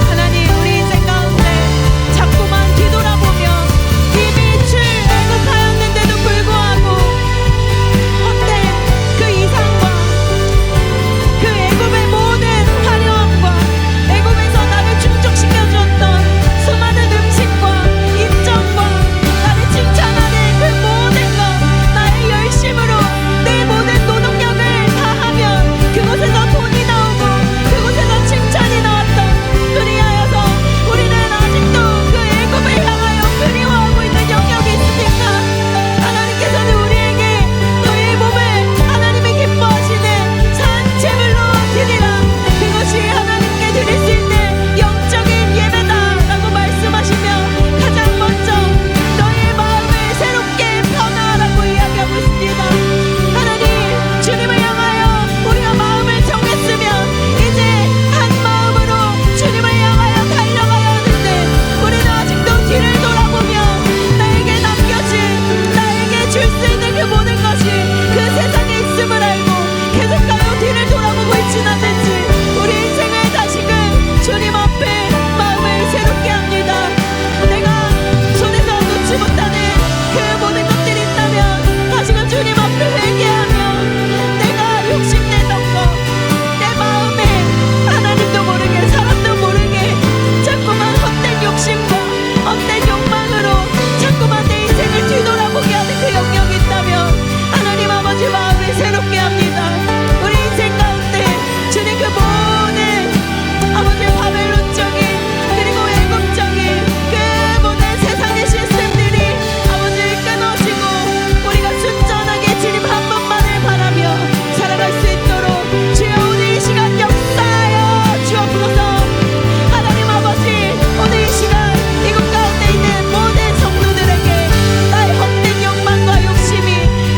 하나님, 우리 인생 가운데 자꾸만 뒤돌아보며 이미 주 애굽하였는데도 불구하고 헛된 그 이상과 그 애굽의 모든 화려함과 애굽에서 나를 충족시켜주었던 수많은 음식과 입장과 나를 칭찬하는 그 모든 것, 나의 열심으로 내 모든 노동력을 다하면 그곳에서 돈이 나오고 그곳에서 칭찬이 나왔던, 그리하여서 우리는 아직도 그 애굽을 향하여 그리워하고 있는 영역이 있습니까? 하나님께서는 우리에게 너의 몸을 하나님이 기뻐하시는 산 제물로 드리라, 그것이 하나님께 드릴 수 있는 영적인 예배다라고 말씀하시며 가장 먼저 너의 마음을 새롭게 변화하라고 이야기하고 있습니다. 하나님, 주님을 향하여 우리가 마음을 정했으면 이제 한 마음으로 주님을 향하여 달려가야 하는데, 우리는 아직도 뒤를 돌아보며 나에게 남겨진, 나에게 줄 수 있는 그 모든 것이 그 세상에 있음을 알고 계속하여 뒤를 돌아보고 있진 않는지, 우리 인생을 다시금 주님 앞에 마음을 새롭게 합니다. 내가 손에서 놓지 못하는 그 모든 것들이 있다면 다시금 주님 앞에 회개하며 내가 욕심내던 것, 내 마음에 하나님도 모르게 사람도 모르게 자꾸만 헛된 욕심과 헛된 욕망으로 자꾸만 내 인생을 뒤돌아보게 하는 그 영역이 있다면 하나님 아버지 마음을 새롭게 합니다. 우리 인생 가운데 주님 그 모든 아버지 바벨론적인 그리고 애국적인 그 모든 세상의 시스템들이 아버지 끊어지고 우리가 순전하게 주님 한 분만을 바라며 살아갈 수 있도록 주여 오늘 이 시간 역사하여 주옵소서. 하나님 아버지, 오늘 이 시간 이곳 가운데 있는 모든 성도들에게 나의 헛된 욕망과 욕심이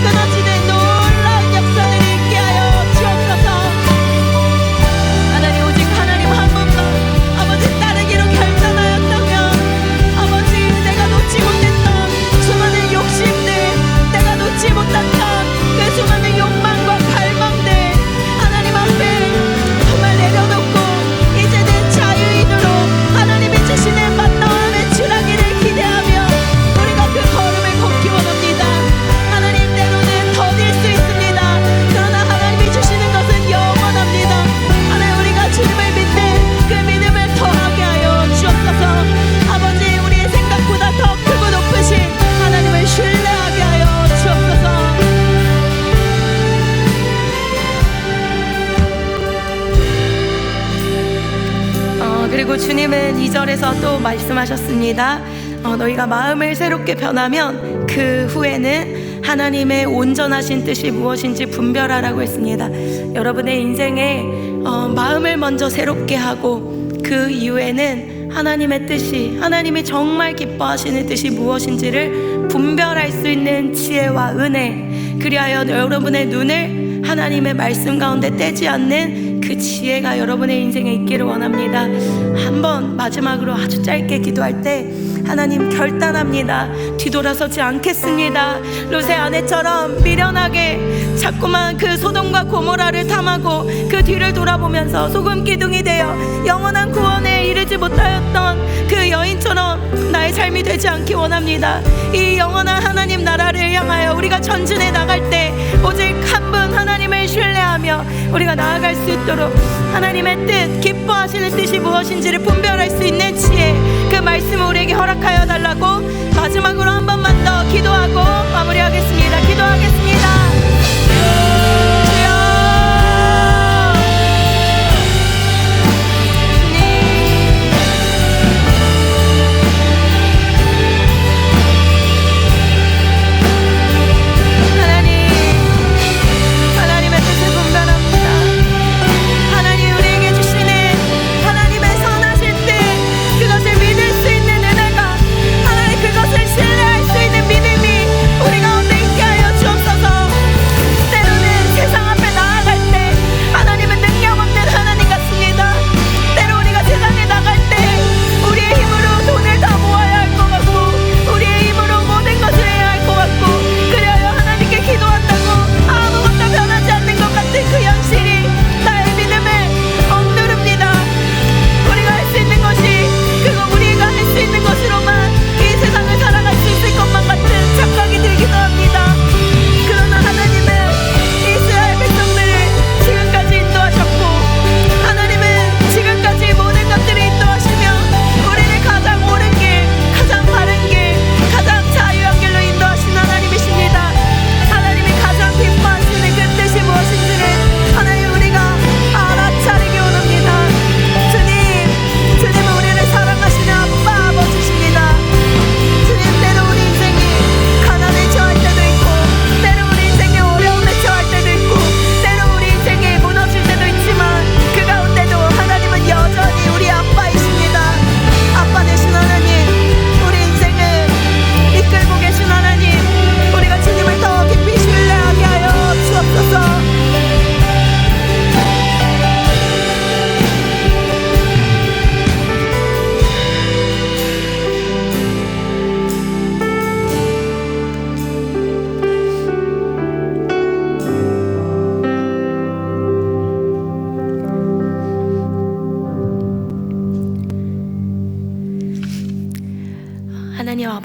끊어지는 놀라운 역사들이 있게 하여 주옵소서. 하나님, 오직 하나님 한 분만 아버지 따르기로 결단하였다면 아버지 내가 놓지 못했던 수많은 욕심들, 내가 놓지 못했던 그 수많은 욕망과 갈망들 하나님 앞에 정말 내려놓고 이제는 자유인으로 하나님이 주시는 만나와의 주라기를 기대하며 우리가 그 걸음을 걷기 원합니다. 하나님, 때로는 더딜 수 있습니다. 그러나 하나님이 주시는 것은 영원합니다. 하나님, 우리가 주님을 믿는 그 믿음을 더하게 하여 주옵소서. 아버지, 우리의 생각보다 더 크고 높으신 하나님을 신뢰하게 하여 주옵소서. 그리고 주님은 2절에서 또 말씀하셨습니다. 너희가 마음을 새롭게 변하면 그 후에는 하나님의 온전하신 뜻이 무엇인지 분별하라고 했습니다. 여러분의 인생에 마음을 먼저 새롭게 하고 그 이후에는 하나님의 뜻이, 하나님이 정말 기뻐하시는 뜻이 무엇인지를 분별할 수 있는 지혜와 은혜, 그리하여 여러분의 눈을 하나님의 말씀 가운데 떼지 않는 그 지혜가 여러분의 인생에 있기를 원합니다. 한번 마지막으로 아주 짧게 기도할 때 하나님, 결단합니다. 뒤돌아서지 않겠습니다. 롯의 아내처럼 미련하게 자꾸만 그 소돔과 고모라를 탐하고 그 뒤를 돌아보면서 소금 기둥이 되어 영원한 구원에 이르지 못하였던 그 여인처럼 나의 삶이 되지 않기 원합니다. 이 영원한 하나님 나라를 향하여 우리가 전진해 나갈 때 오직 한 분 하나님을 신뢰하며 우리가 나아갈 수 있도록 하나님의 뜻, 기뻐하시는 뜻이 무엇인지를 분별할 수 있는 지혜, 그 말씀을 우리에게 허락하여 달라고 마지막으로 한 번만 더 기도하고 마무리하겠습니다. 기도하겠습니다. 신뢰할 수 있는 믿음이 우리 가운데 있게 하여 주옵소서.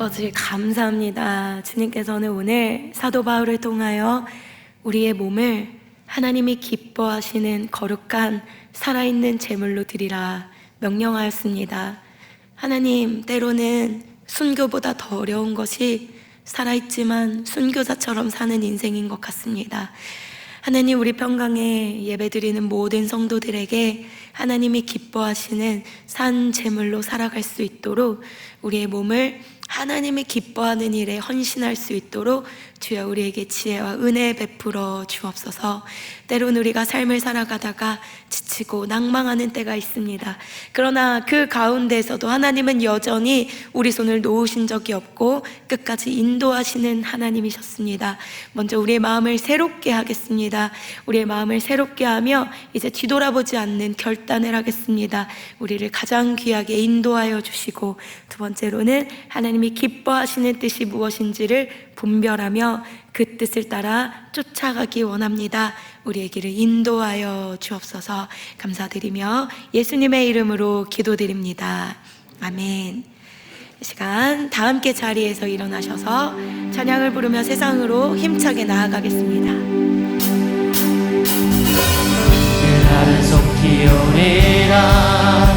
아버지 감사합니다. 주님께서는 오늘 사도 바울을 통하여 우리의 몸을 하나님이 기뻐하시는 거룩한 살아있는 제물로 드리라 명령하였습니다. 하나님, 때로는 순교보다 더 어려운 것이 살아있지만 순교자처럼 사는 인생인 것 같습니다. 하나님, 우리 평강에 예배드리는 모든 성도들에게 하나님이 기뻐하시는 산 제물로 살아갈 수 있도록 우리의 몸을 하나님이 기뻐하는 일에 헌신할 수 있도록 주여 우리에게 지혜와 은혜 베풀어 주옵소서. 때론 우리가 삶을 살아가다가 지치고 낭망하는 때가 있습니다. 그러나 그 가운데서도 하나님은 여전히 우리 손을 놓으신 적이 없고 끝까지 인도하시는 하나님이셨습니다. 먼저 우리의 마음을 새롭게 하겠습니다. 우리의 마음을 새롭게 하며 이제 뒤돌아보지 않는 결단을 하겠습니다. 우리를 가장 귀하게 인도하여 주시고, 두 번째로는 하나님이 기뻐하시는 뜻이 무엇인지를 분별하며 그 뜻을 따라 쫓아가기 원합니다. 우리의 길을 인도하여 주옵소서. 감사드리며 예수님의 이름으로 기도드립니다. 아멘. 이 시간 다 함께 자리에서 일어나셔서 찬양을 부르며 세상으로 힘차게 나아가겠습니다. 그날은 속히 오리라.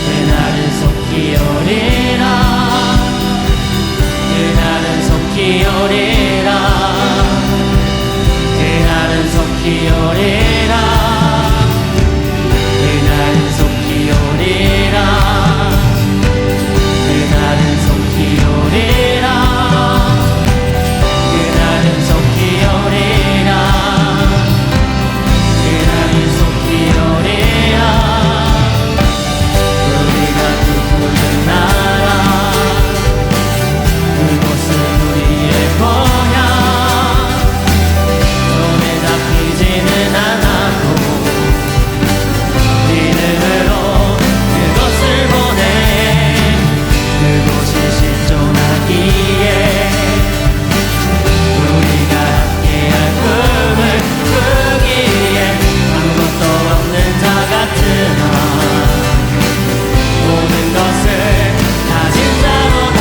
그날은 속히 오리라. 그날은 속히 오리라. 그날은 속히 오리라. 그날은 속히 오리라. 그날은 속히 오리라. 그날은 속히 오리라. 그날은 속히 오리라. 우리가 꿈꾸는 나라, 그곳은 우리의 고향. 손에 잡히지는 않아도 믿음으로 그곳을 보내. 그곳이 실존하기에 우리가 함께할 꿈을 꾸기에 아무것도 없는 자 같으나 모든 것을 가진 자로다.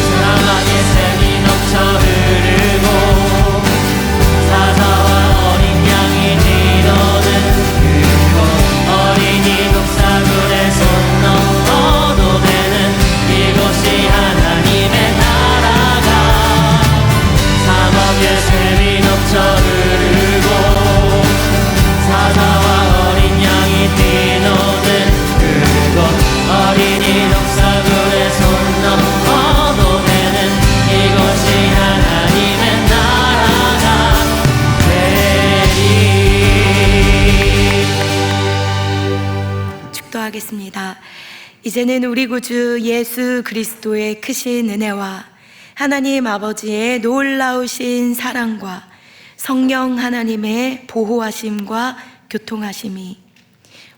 사랑하게 샘이 넘쳐 흐르고 사자와 어린 양이 뒤도는 그곳, 어린이 녹사굴에 손 넣어도 되는 이곳이 하나님의 나라가. 사막에 샘이 넘쳐 흐르고 사자와 어린 양이 뛰노는 그곳, 어린이 녹사굴에 손 넣어도 되는 이곳이 하나님의 나라가 되리. 축도하겠습니다. 이제는 우리 구주 예수 그리스도의 크신 은혜와 하나님 아버지의 놀라우신 사랑과 성령 하나님의 보호하심과 교통하심이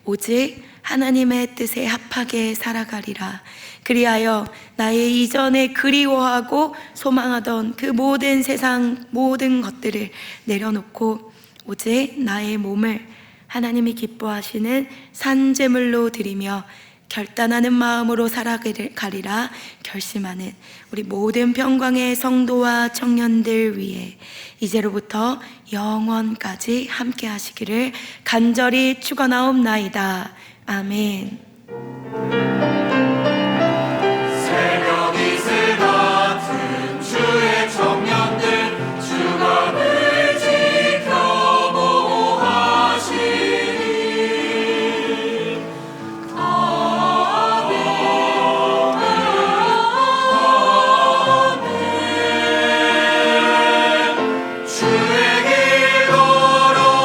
오직 하나님의 뜻에 합하게 살아가리라. 그리하여 나의 이전에 그리워하고 소망하던 그 모든 세상 모든 것들을 내려놓고 오직 나의 몸을 하나님이 기뻐하시는 산제물로 드리며 결단하는 마음으로 살아가리라 결심하는 우리 모든 평강의 성도와 청년들 위해 이제로부터 영원까지 함께 하시기를 간절히 축원하옵나이다. 아멘. 새벽 이슬 같은 주의 청년들, 주가 늘 지켜 보호하시니. 주의 길 걸어가리라.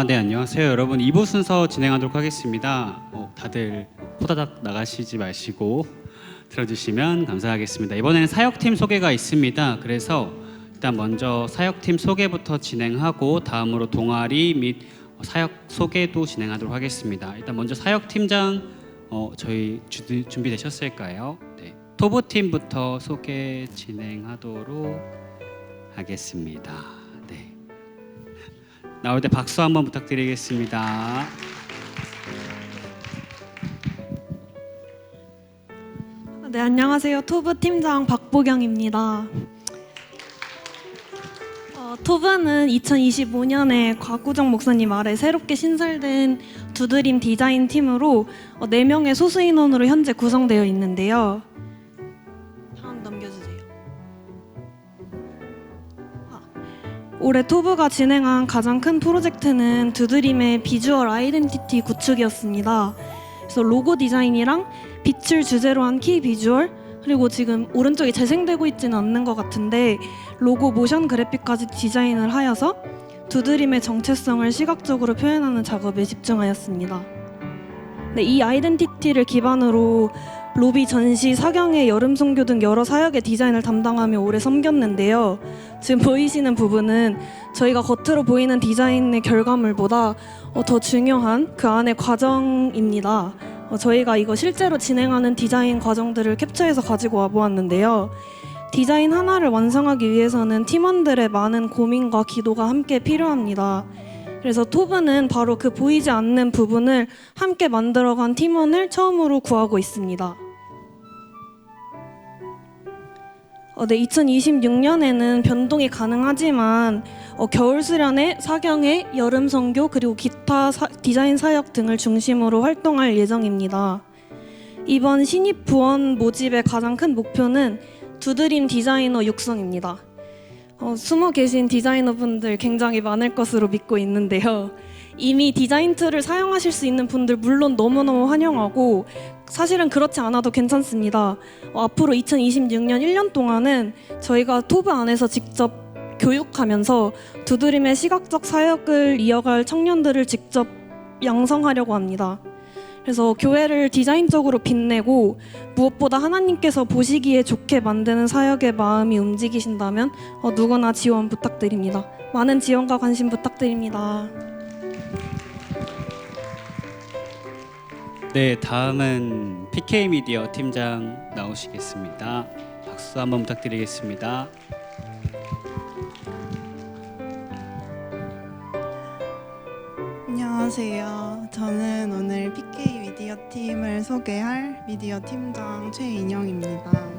네, 안녕하세요. 여러분, 2부 순서 진행하도록 하겠습니다. 다들 호다닥 나가시지 마시고 들어주시면 감사하겠습니다. 이번에는 사역팀 소개가 있습니다. 그래서 일단 먼저 사역팀 소개부터 진행하고 다음으로 동아리 및 사역 소개도 진행하도록 하겠습니다. 일단 먼저 사역팀장 저희 준비되셨을까요? 네. 토부팀부터 소개 진행하도록 하겠습니다. 네. 나올 때 박수 한번 부탁드리겠습니다. 네, 안녕하세요. 토브 팀장 박보경입니다. 토브는 2025년에 곽구정 목사님 아래 새롭게 신설된 두드림 디자인 팀으로 4명의 소수 인원으로 현재 구성되어 있는데요. 다음 넘겨주세요. 올해 토브가 진행한 가장 큰 프로젝트는 두드림의 비주얼 아이덴티티 구축이었습니다. 그래서 로고 디자인이랑 빛을 주제로 한 키 비주얼, 그리고 지금 오른쪽에 재생되고 있지는 않는 것 같은데 로고 모션 그래픽까지 디자인을 하여서 두드림의 정체성을 시각적으로 표현하는 작업에 집중하였습니다. 네, 이 아이덴티티를 기반으로 로비 전시, 사경회, 여름 선교 등 여러 사역의 디자인을 담당하며 오래 섬겼는데요. 지금 보이시는 부분은 저희가 겉으로 보이는 디자인의 결과물보다 더 중요한 그 안의 과정입니다. 저희가 이거 실제로 진행하는 디자인 과정들을 캡처해서 가지고 와보았는데요. 디자인 하나를 완성하기 위해서는 팀원들의 많은 고민과 기도가 함께 필요합니다. 그래서 토브는 바로 그 보이지 않는 부분을 함께 만들어간 팀원을 처음으로 구하고 있습니다. 네, 2026년에는 변동이 가능하지만 겨울 수련회, 사경회, 여름 선교 그리고 기타 디자인 사역 등을 중심으로 활동할 예정입니다. 이번 신입 부원 모집의 가장 큰 목표는 두드림 디자이너 육성입니다. 숨어 계신 디자이너분들 굉장히 많을 것으로 믿고 있는데요. 이미 디자인 툴을 사용하실 수 있는 분들 물론 너무너무 환영하고 사실은 그렇지 않아도 괜찮습니다. 앞으로 2026년 1년 동안은 저희가 토브 안에서 직접 교육하면서 두드림의 시각적 사역을 이어갈 청년들을 직접 양성하려고 합니다. 그래서 교회를 디자인적으로 빛내고 무엇보다 하나님께서 보시기에 좋게 만드는 사역의 마음이 움직이신다면 누구나 지원 부탁드립니다. 많은 지원과 관심 부탁드립니다. 네, 다음은 PK 미디어 팀장 나오시겠습니다. 박수 한번 부탁드리겠습니다. 안녕하세요. 저는 오늘 PK 미디어 팀을 소개할 미디어 팀장 최인영입니다.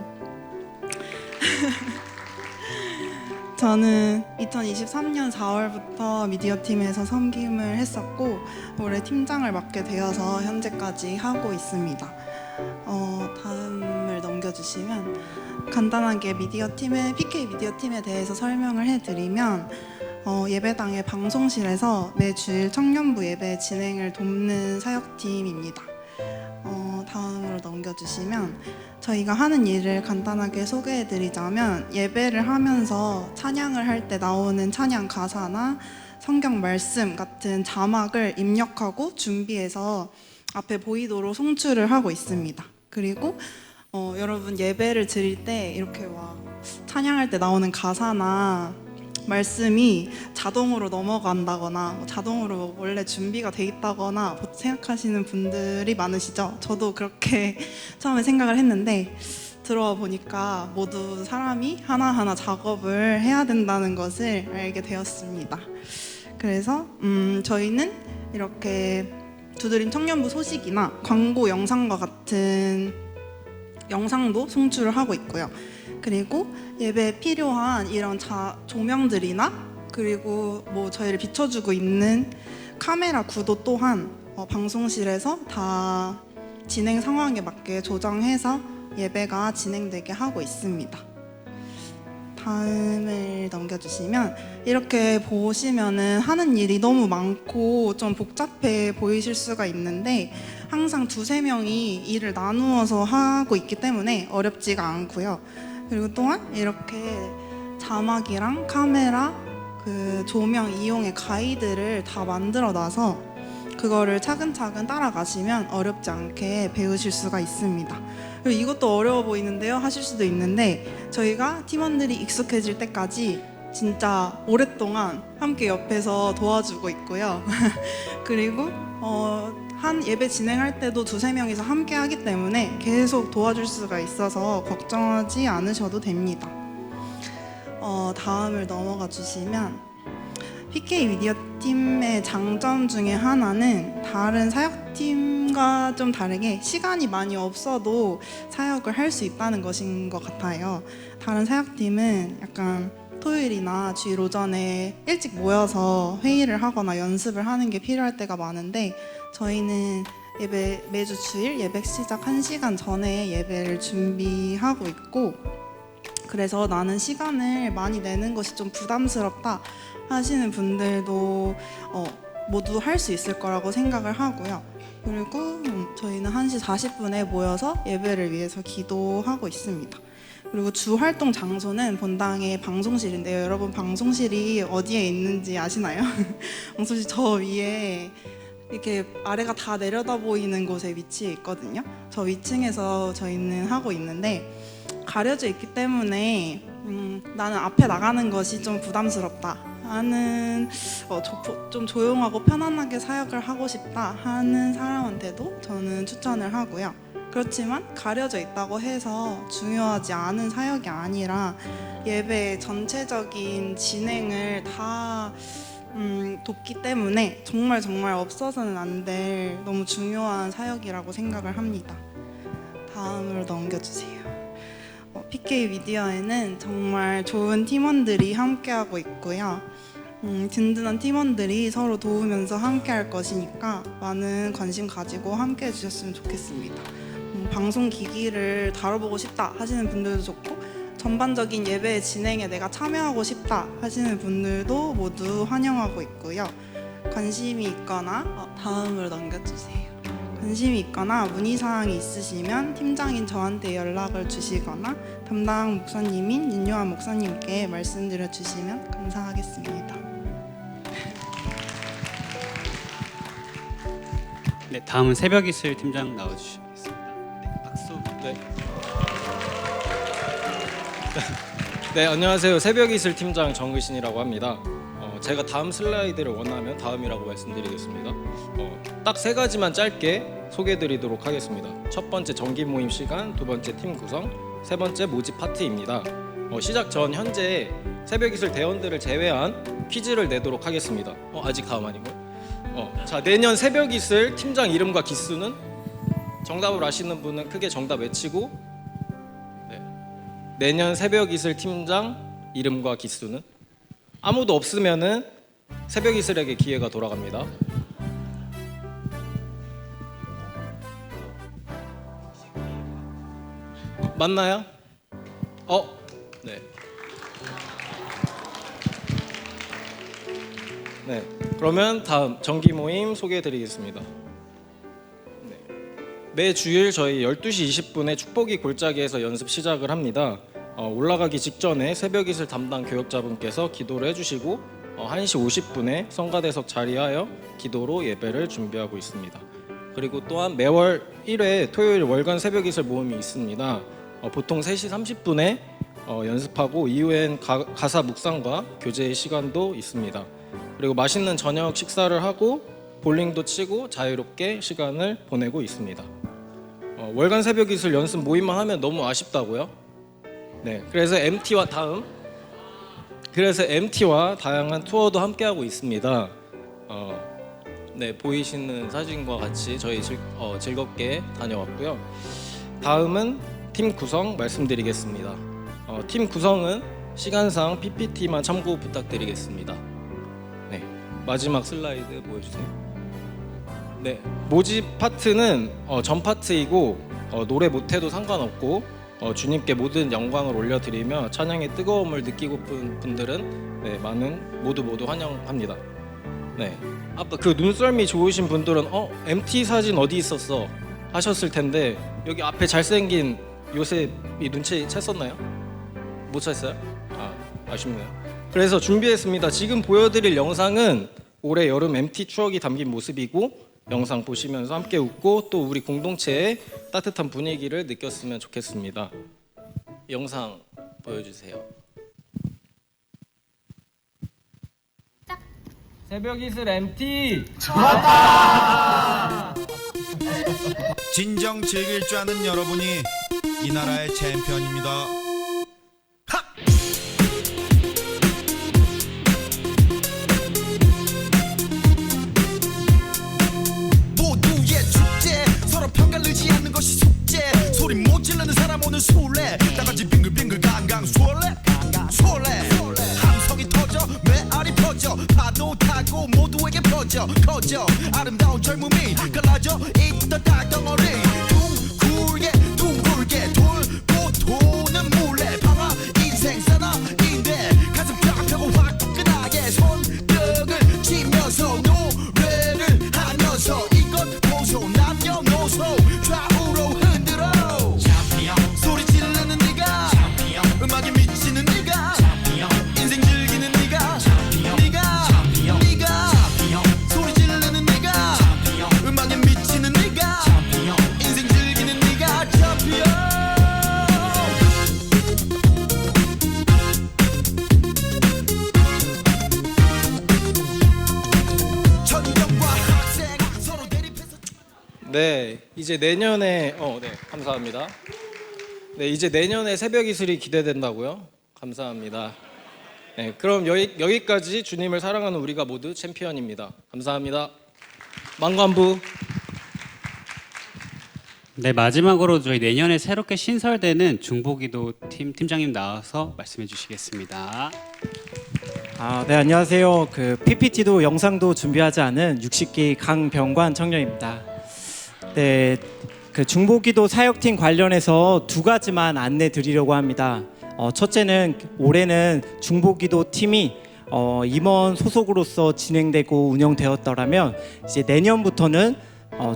저는 2023년 4월부터 미디어 팀에서 섬김을 했었고 올해 팀장을 맡게 되어서 현재까지 하고 있습니다. 다음을 넘겨주시면 간단하게 PK 미디어 팀에 대해서 설명을 해드리면 예배당의 방송실에서 매주일 청년부 예배 진행을 돕는 사역팀입니다. 다음으로 넘겨주시면 저희가 하는 일을 간단하게 소개해드리자면 예배를 하면서 찬양을 할 때 나오는 찬양 가사나 성경 말씀 같은 자막을 입력하고 준비해서 앞에 보이도록 송출을 하고 있습니다. 그리고 여러분 예배를 드릴 때 이렇게 막 찬양할 때 나오는 가사나 말씀이 자동으로 넘어간다거나 자동으로 원래 준비가 돼 있다거나 생각하시는 분들이 많으시죠? 저도 그렇게 처음에 생각을 했는데 들어와 보니까 모두 사람이 하나하나 작업을 해야 된다는 것을 알게 되었습니다. 그래서 저희는 이렇게 두드림 청년부 소식이나 광고 영상과 같은 영상도 송출을 하고 있고요. 그리고 예배에 필요한 이런 조명들이나 그리고 뭐 저희를 비춰주고 있는 카메라 구도 또한 방송실에서 다 진행 상황에 맞게 조정해서 예배가 진행되게 하고 있습니다. 다음을 넘겨주시면 이렇게 보시면은 하는 일이 너무 많고 좀 복잡해 보이실 수가 있는데 항상 2-3명이 일을 나누어서 하고 있기 때문에 어렵지가 않고요. 그리고 또한 이렇게 자막이랑 카메라, 그 조명 이용의 가이드를 다 만들어 놔서 그거를 차근차근 따라가시면 어렵지 않게 배우실 수가 있습니다. 그리고 이것도 어려워 보이는데요. 하실 수도 있는데 저희가 팀원들이 익숙해질 때까지 진짜 오랫동안 함께 옆에서 도와주고 있고요. 그리고 한 예배 진행할 때도 2-3명이서 함께 하기 때문에 계속 도와줄 수가 있어서 걱정하지 않으셔도 됩니다. 다음을 넘어가 주시면 PK 미디어 팀의 장점 중에 하나는 다른 사역팀과 좀 다르게 시간이 많이 없어도 사역을 할 수 있다는 것인 것 같아요. 다른 사역팀은 약간 토요일이나 주일 오전에 일찍 모여서 회의를 하거나 연습을 하는 게 필요할 때가 많은데 저희는 매주 주일 예배 시작 1시간 전에 예배를 준비하고 있고 그래서 나는 시간을 많이 내는 것이 좀 부담스럽다 하시는 분들도 모두 할 수 있을 거라고 생각을 하고요. 그리고 저희는 1시 40분에 모여서 예배를 위해서 기도하고 있습니다. 그리고 주 활동 장소는 본당의 방송실인데요. 여러분 방송실이 어디에 있는지 아시나요? 방송실 저 위에 이렇게 아래가 다 내려다 보이는 곳에 위치해 있거든요. 저 위층에서 저희는 하고 있는데 가려져 있기 때문에 나는 앞에 나가는 것이 좀 부담스럽다 하는 좀 조용하고 편안하게 사역을 하고 싶다 하는 사람한테도 저는 추천을 하고요. 그렇지만 가려져 있다고 해서 중요하지 않은 사역이 아니라 예배 전체적인 진행을 다 돕기 때문에 정말 없어서는 안 될 너무 중요한 사역이라고 생각을 합니다. 다음으로 넘겨주세요. PK 미디어에는 정말 좋은 팀원들이 함께하고 있고요. 든든한 팀원들이 서로 도우면서 함께할 것이니까 많은 관심 가지고 함께해 주셨으면 좋겠습니다. 방송 기기를 다뤄보고 싶다 하시는 분들도 좋고 전반적인 예배 진행에 내가 참여하고 싶다 하시는 분들도 모두 환영하고 있고요. 관심이 있거나 다음으로 넘겨주세요. 관심이 있거나 문의사항이 있으시면 팀장인 저한테 연락을 주시거나 담당 목사님인 윤요한 목사님께 말씀드려 주시면 감사하겠습니다. 네, 다음은 새벽 이슬 팀장 나와주시겠습니다. 네, 박수. 네, 안녕하세요. 새벽 이슬 팀장 정의신이라고 합니다. 제가 다음 슬라이드를 원하면 다음이라고 말씀드리겠습니다. 딱 3가지만 짧게 소개해드리도록 하겠습니다. 첫 번째 정기 모임 시간, 두 번째 팀 구성, 세 번째 모집 파티입니다. 시작 전 현재 새벽 이슬 대원들을 제외한 퀴즈를 내도록 하겠습니다. 아직 다음 아니고요. 자, 내년 새벽 이슬 팀장 이름과 기수는 정답을 아시는 분은 크게 정답 외치고 내년 새벽 이슬 팀장 이름과 기수는 아무도 없으면은 새벽 이슬에게 기회가 돌아갑니다. 맞나요? 네. 네. 그러면 다음 정기 모임 소개해드리겠습니다. 네. 매 주일 저희 12시 20분에 축복이 골짜기에서 연습 시작을 합니다. 올라가기 직전에 새벽 이슬 담당 교역자분께서 기도를 해주시고 1시 50분에 성가대석 자리하여 기도로 예배를 준비하고 있습니다. 그리고 또한 매월 1회 토요일 월간 새벽 이슬 모임이 있습니다. 보통 3시 30분에 연습하고 이후엔 가사 묵상과 교제의 시간도 있습니다. 그리고 맛있는 저녁 식사를 하고 볼링도 치고 자유롭게 시간을 보내고 있습니다. 월간 새벽 이슬 연습 모임만 하면 너무 아쉽다고요? 네, 그래서 MT와 다양한 투어도 함께하고 있습니다. 네, 보이시는 사진과 같이 저희 즐겁게 다녀왔고요. 다음은 팀 구성 말씀드리겠습니다. 팀 구성은 시간상 PPT만 참고 부탁드리겠습니다. 네, 마지막 슬라이드 보여주세요. 네, 모집 파트는 전 파트이고 노래 못해도 상관없고 주님께 모든 영광을 올려드리며 찬양의 뜨거움을 느끼고픈 분들은 모두 환영합니다. 네, 아까 그 눈썰미 좋으신 분들은 MT 사진 어디 있었어 하셨을 텐데 여기 앞에 잘생긴 요셉이 눈치 챘었나요? 못 챘어요? 아쉽네요. 그래서 준비했습니다. 지금 보여드릴 영상은 올해 여름 MT 추억이 담긴 모습이고 영상 보시면서 함께 웃고 또 우리 공동체의 따뜻한 분위기를 느꼈으면 좋겠습니다. 영상 보여주세요. 새벽 이슬 MT 좋았다! 진정 즐길 줄 아는 여러분이 이 나라의 챔피언입니다. 하! 모두의 축제, 서로 평가를 의지하는 것이 숙제. 소리 못 지르는 사람 오늘 술래. 다같이 빙글빙글 강강 술래. 함성이 터져 메아리 퍼져 파도 타고 모두에게 퍼져 커져 아름다운 젊음이 갈라져 있던 땅덩어리 둥글게 돌고 도는 물레 방아 인생 사나인데 가슴 펴고 화끈하게 손뼉을 치면서 노래를 하면서 이것 보소 남녀노소 좌우로 흔들어 소리 지르는 네가 음악에 미치는 네가 인생 즐기는 네가 소리 지르는 네가 음악에 미치는 네가 인생 즐기는 네가 챔피언. 전경과 학생 서로 대립해서 네, 이제 내년에 네, 감사합니다. 네, 이제 내년에 새벽 이슬이 기대된다고요? 감사합니다. 네, 그럼 여기까지 주님을 사랑하는 우리가 모두 챔피언입니다. 감사합니다. 망관부. 네, 마지막으로 저희 내년에 새롭게 신설되는 중보기도 팀장님 나와서 말씀해 주시겠습니다. 네, 안녕하세요. PPT도 영상도 준비하지 않은 60기 강병관 청년입니다. 네, 중보기도 사역팀 관련해서 두 가지만 안내 드리려고 합니다. 첫째는 올해는 중보기도 팀이 임원 소속으로서 진행되고 운영되었더라면 이제 내년부터는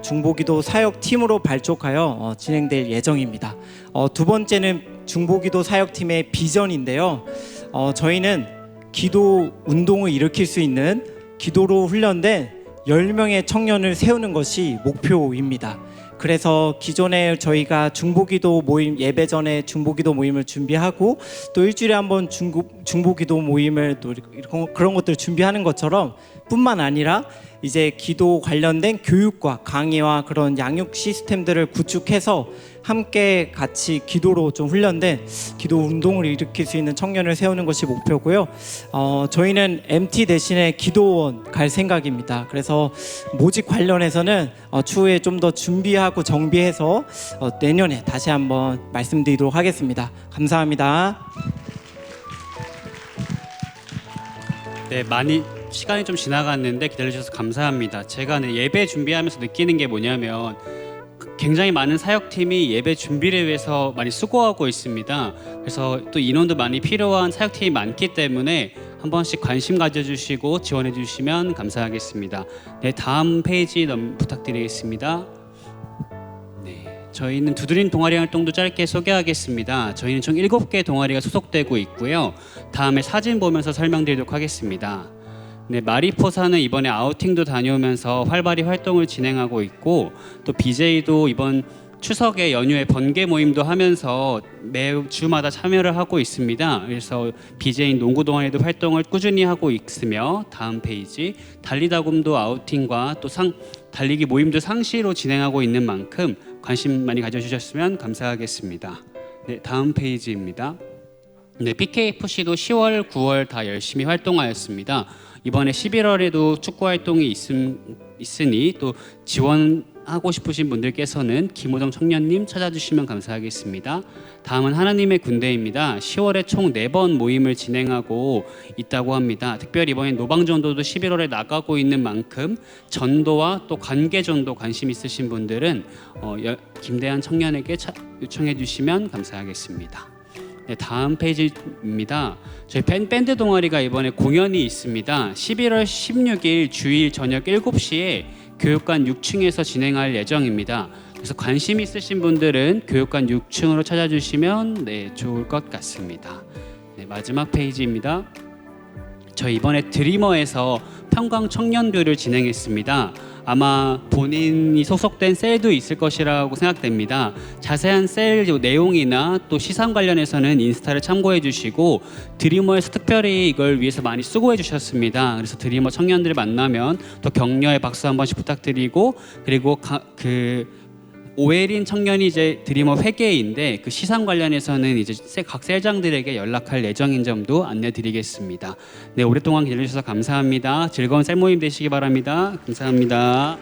중보기도 사역팀으로 발족하여 진행될 예정입니다. 두 번째는 중보기도 사역팀의 비전인데요. 저희는 기도 운동을 일으킬 수 있는 기도로 훈련된 10명의 청년을 세우는 것이 목표입니다. 그래서 기존에 저희가 중보기도 모임 예배 전에 중보기도 모임을 준비하고 또 일주일에 한 번 중보기도 모임을 또 그런 것들을 준비하는 것처럼 뿐만 아니라 이제 기도 관련된 교육과 강의와 그런 양육 시스템들을 구축해서 함께 같이 기도로 좀 훈련된 기도 운동을 일으킬 수 있는 청년을 세우는 것이 목표고요. 저희는 MT 대신에 기도원 갈 생각입니다. 그래서 모집 관련해서는 추후에 좀 더 준비하고 정비해서 내년에 다시 한번 말씀드리도록 하겠습니다. 감사합니다. 네, 많이 시간이 좀 지나갔는데 기다려주셔서 감사합니다. 제가 예배 준비하면서 느끼는 게 뭐냐면 굉장히 많은 사역팀이 예배 준비를 위해서 많이 수고하고 있습니다. 그래서 또 인원도 많이 필요한 사역팀이 많기 때문에 한 번씩 관심 가져주시고 지원해 주시면 감사하겠습니다. 네, 다음 페이지 부탁드리겠습니다. 네, 저희는 두드림 동아리 활동도 짧게 소개하겠습니다. 저희는 총 7개 동아리가 소속되고 있고요. 다음에 사진 보면서 설명드리도록 하겠습니다. 네, 마리포사는 이번에 아우팅도 다녀오면서 활발히 활동을 진행하고 있고 또 BJ도 이번 추석에 연휴에 번개 모임도 하면서 매주 주마다 참여를 하고 있습니다. 그래서 BJ인 농구 동아리도 활동을 꾸준히 하고 있으며 다음 페이지 달리다곰도 아우팅과 또 달리기 모임도 상시로 진행하고 있는 만큼 관심 많이 가져주셨으면 감사하겠습니다. 네, 다음 페이지입니다. 네, PKFC도 10월, 9월 다 열심히 활동하였습니다. 이번에 11월에도 축구 활동이 있으니 또 지원하고 싶으신 분들께서는 김호정 청년님 찾아주시면 감사하겠습니다. 다음은 하나님의 군대입니다. 10월에 총 4번 모임을 진행하고 있다고 합니다. 특별히 이번엔 노방전도도 11월에 나가고 있는 만큼 전도와 또 관계전도 관심 있으신 분들은 김대한 청년에게 요청해 주시면 감사하겠습니다. 네, 다음 페이지입니다. 저희 밴드 동아리가 이번에 공연이 있습니다. 11월 16일 주일 저녁 7시에 교육관 6층에서 진행할 예정입니다. 그래서 관심 있으신 분들은 교육관 6층으로 찾아주시면 좋을 것 같습니다. 네, 마지막 페이지입니다. 저희 이번에 드리머에서 평강 청년교를 진행했습니다. 아마 본인이 소속된 셀도 있을 것이라고 생각됩니다. 자세한 셀 내용이나 또 시상 관련해서는 인스타를 참고해 주시고 드리머에서 특별히 이걸 위해서 많이 수고해 주셨습니다. 그래서 드리머 청년들을 만나면 또 격려의 박수 한 번씩 부탁드리고, 그리고 오해린 청년이 이제 드리머 회계인데 그 시상 관련해서는 이제 각 셀장들에게 연락할 예정인 점도 안내드리겠습니다. 네, 오랫동안 기다려주셔서 감사합니다. 즐거운 셀 모임 되시기 바랍니다. 감사합니다.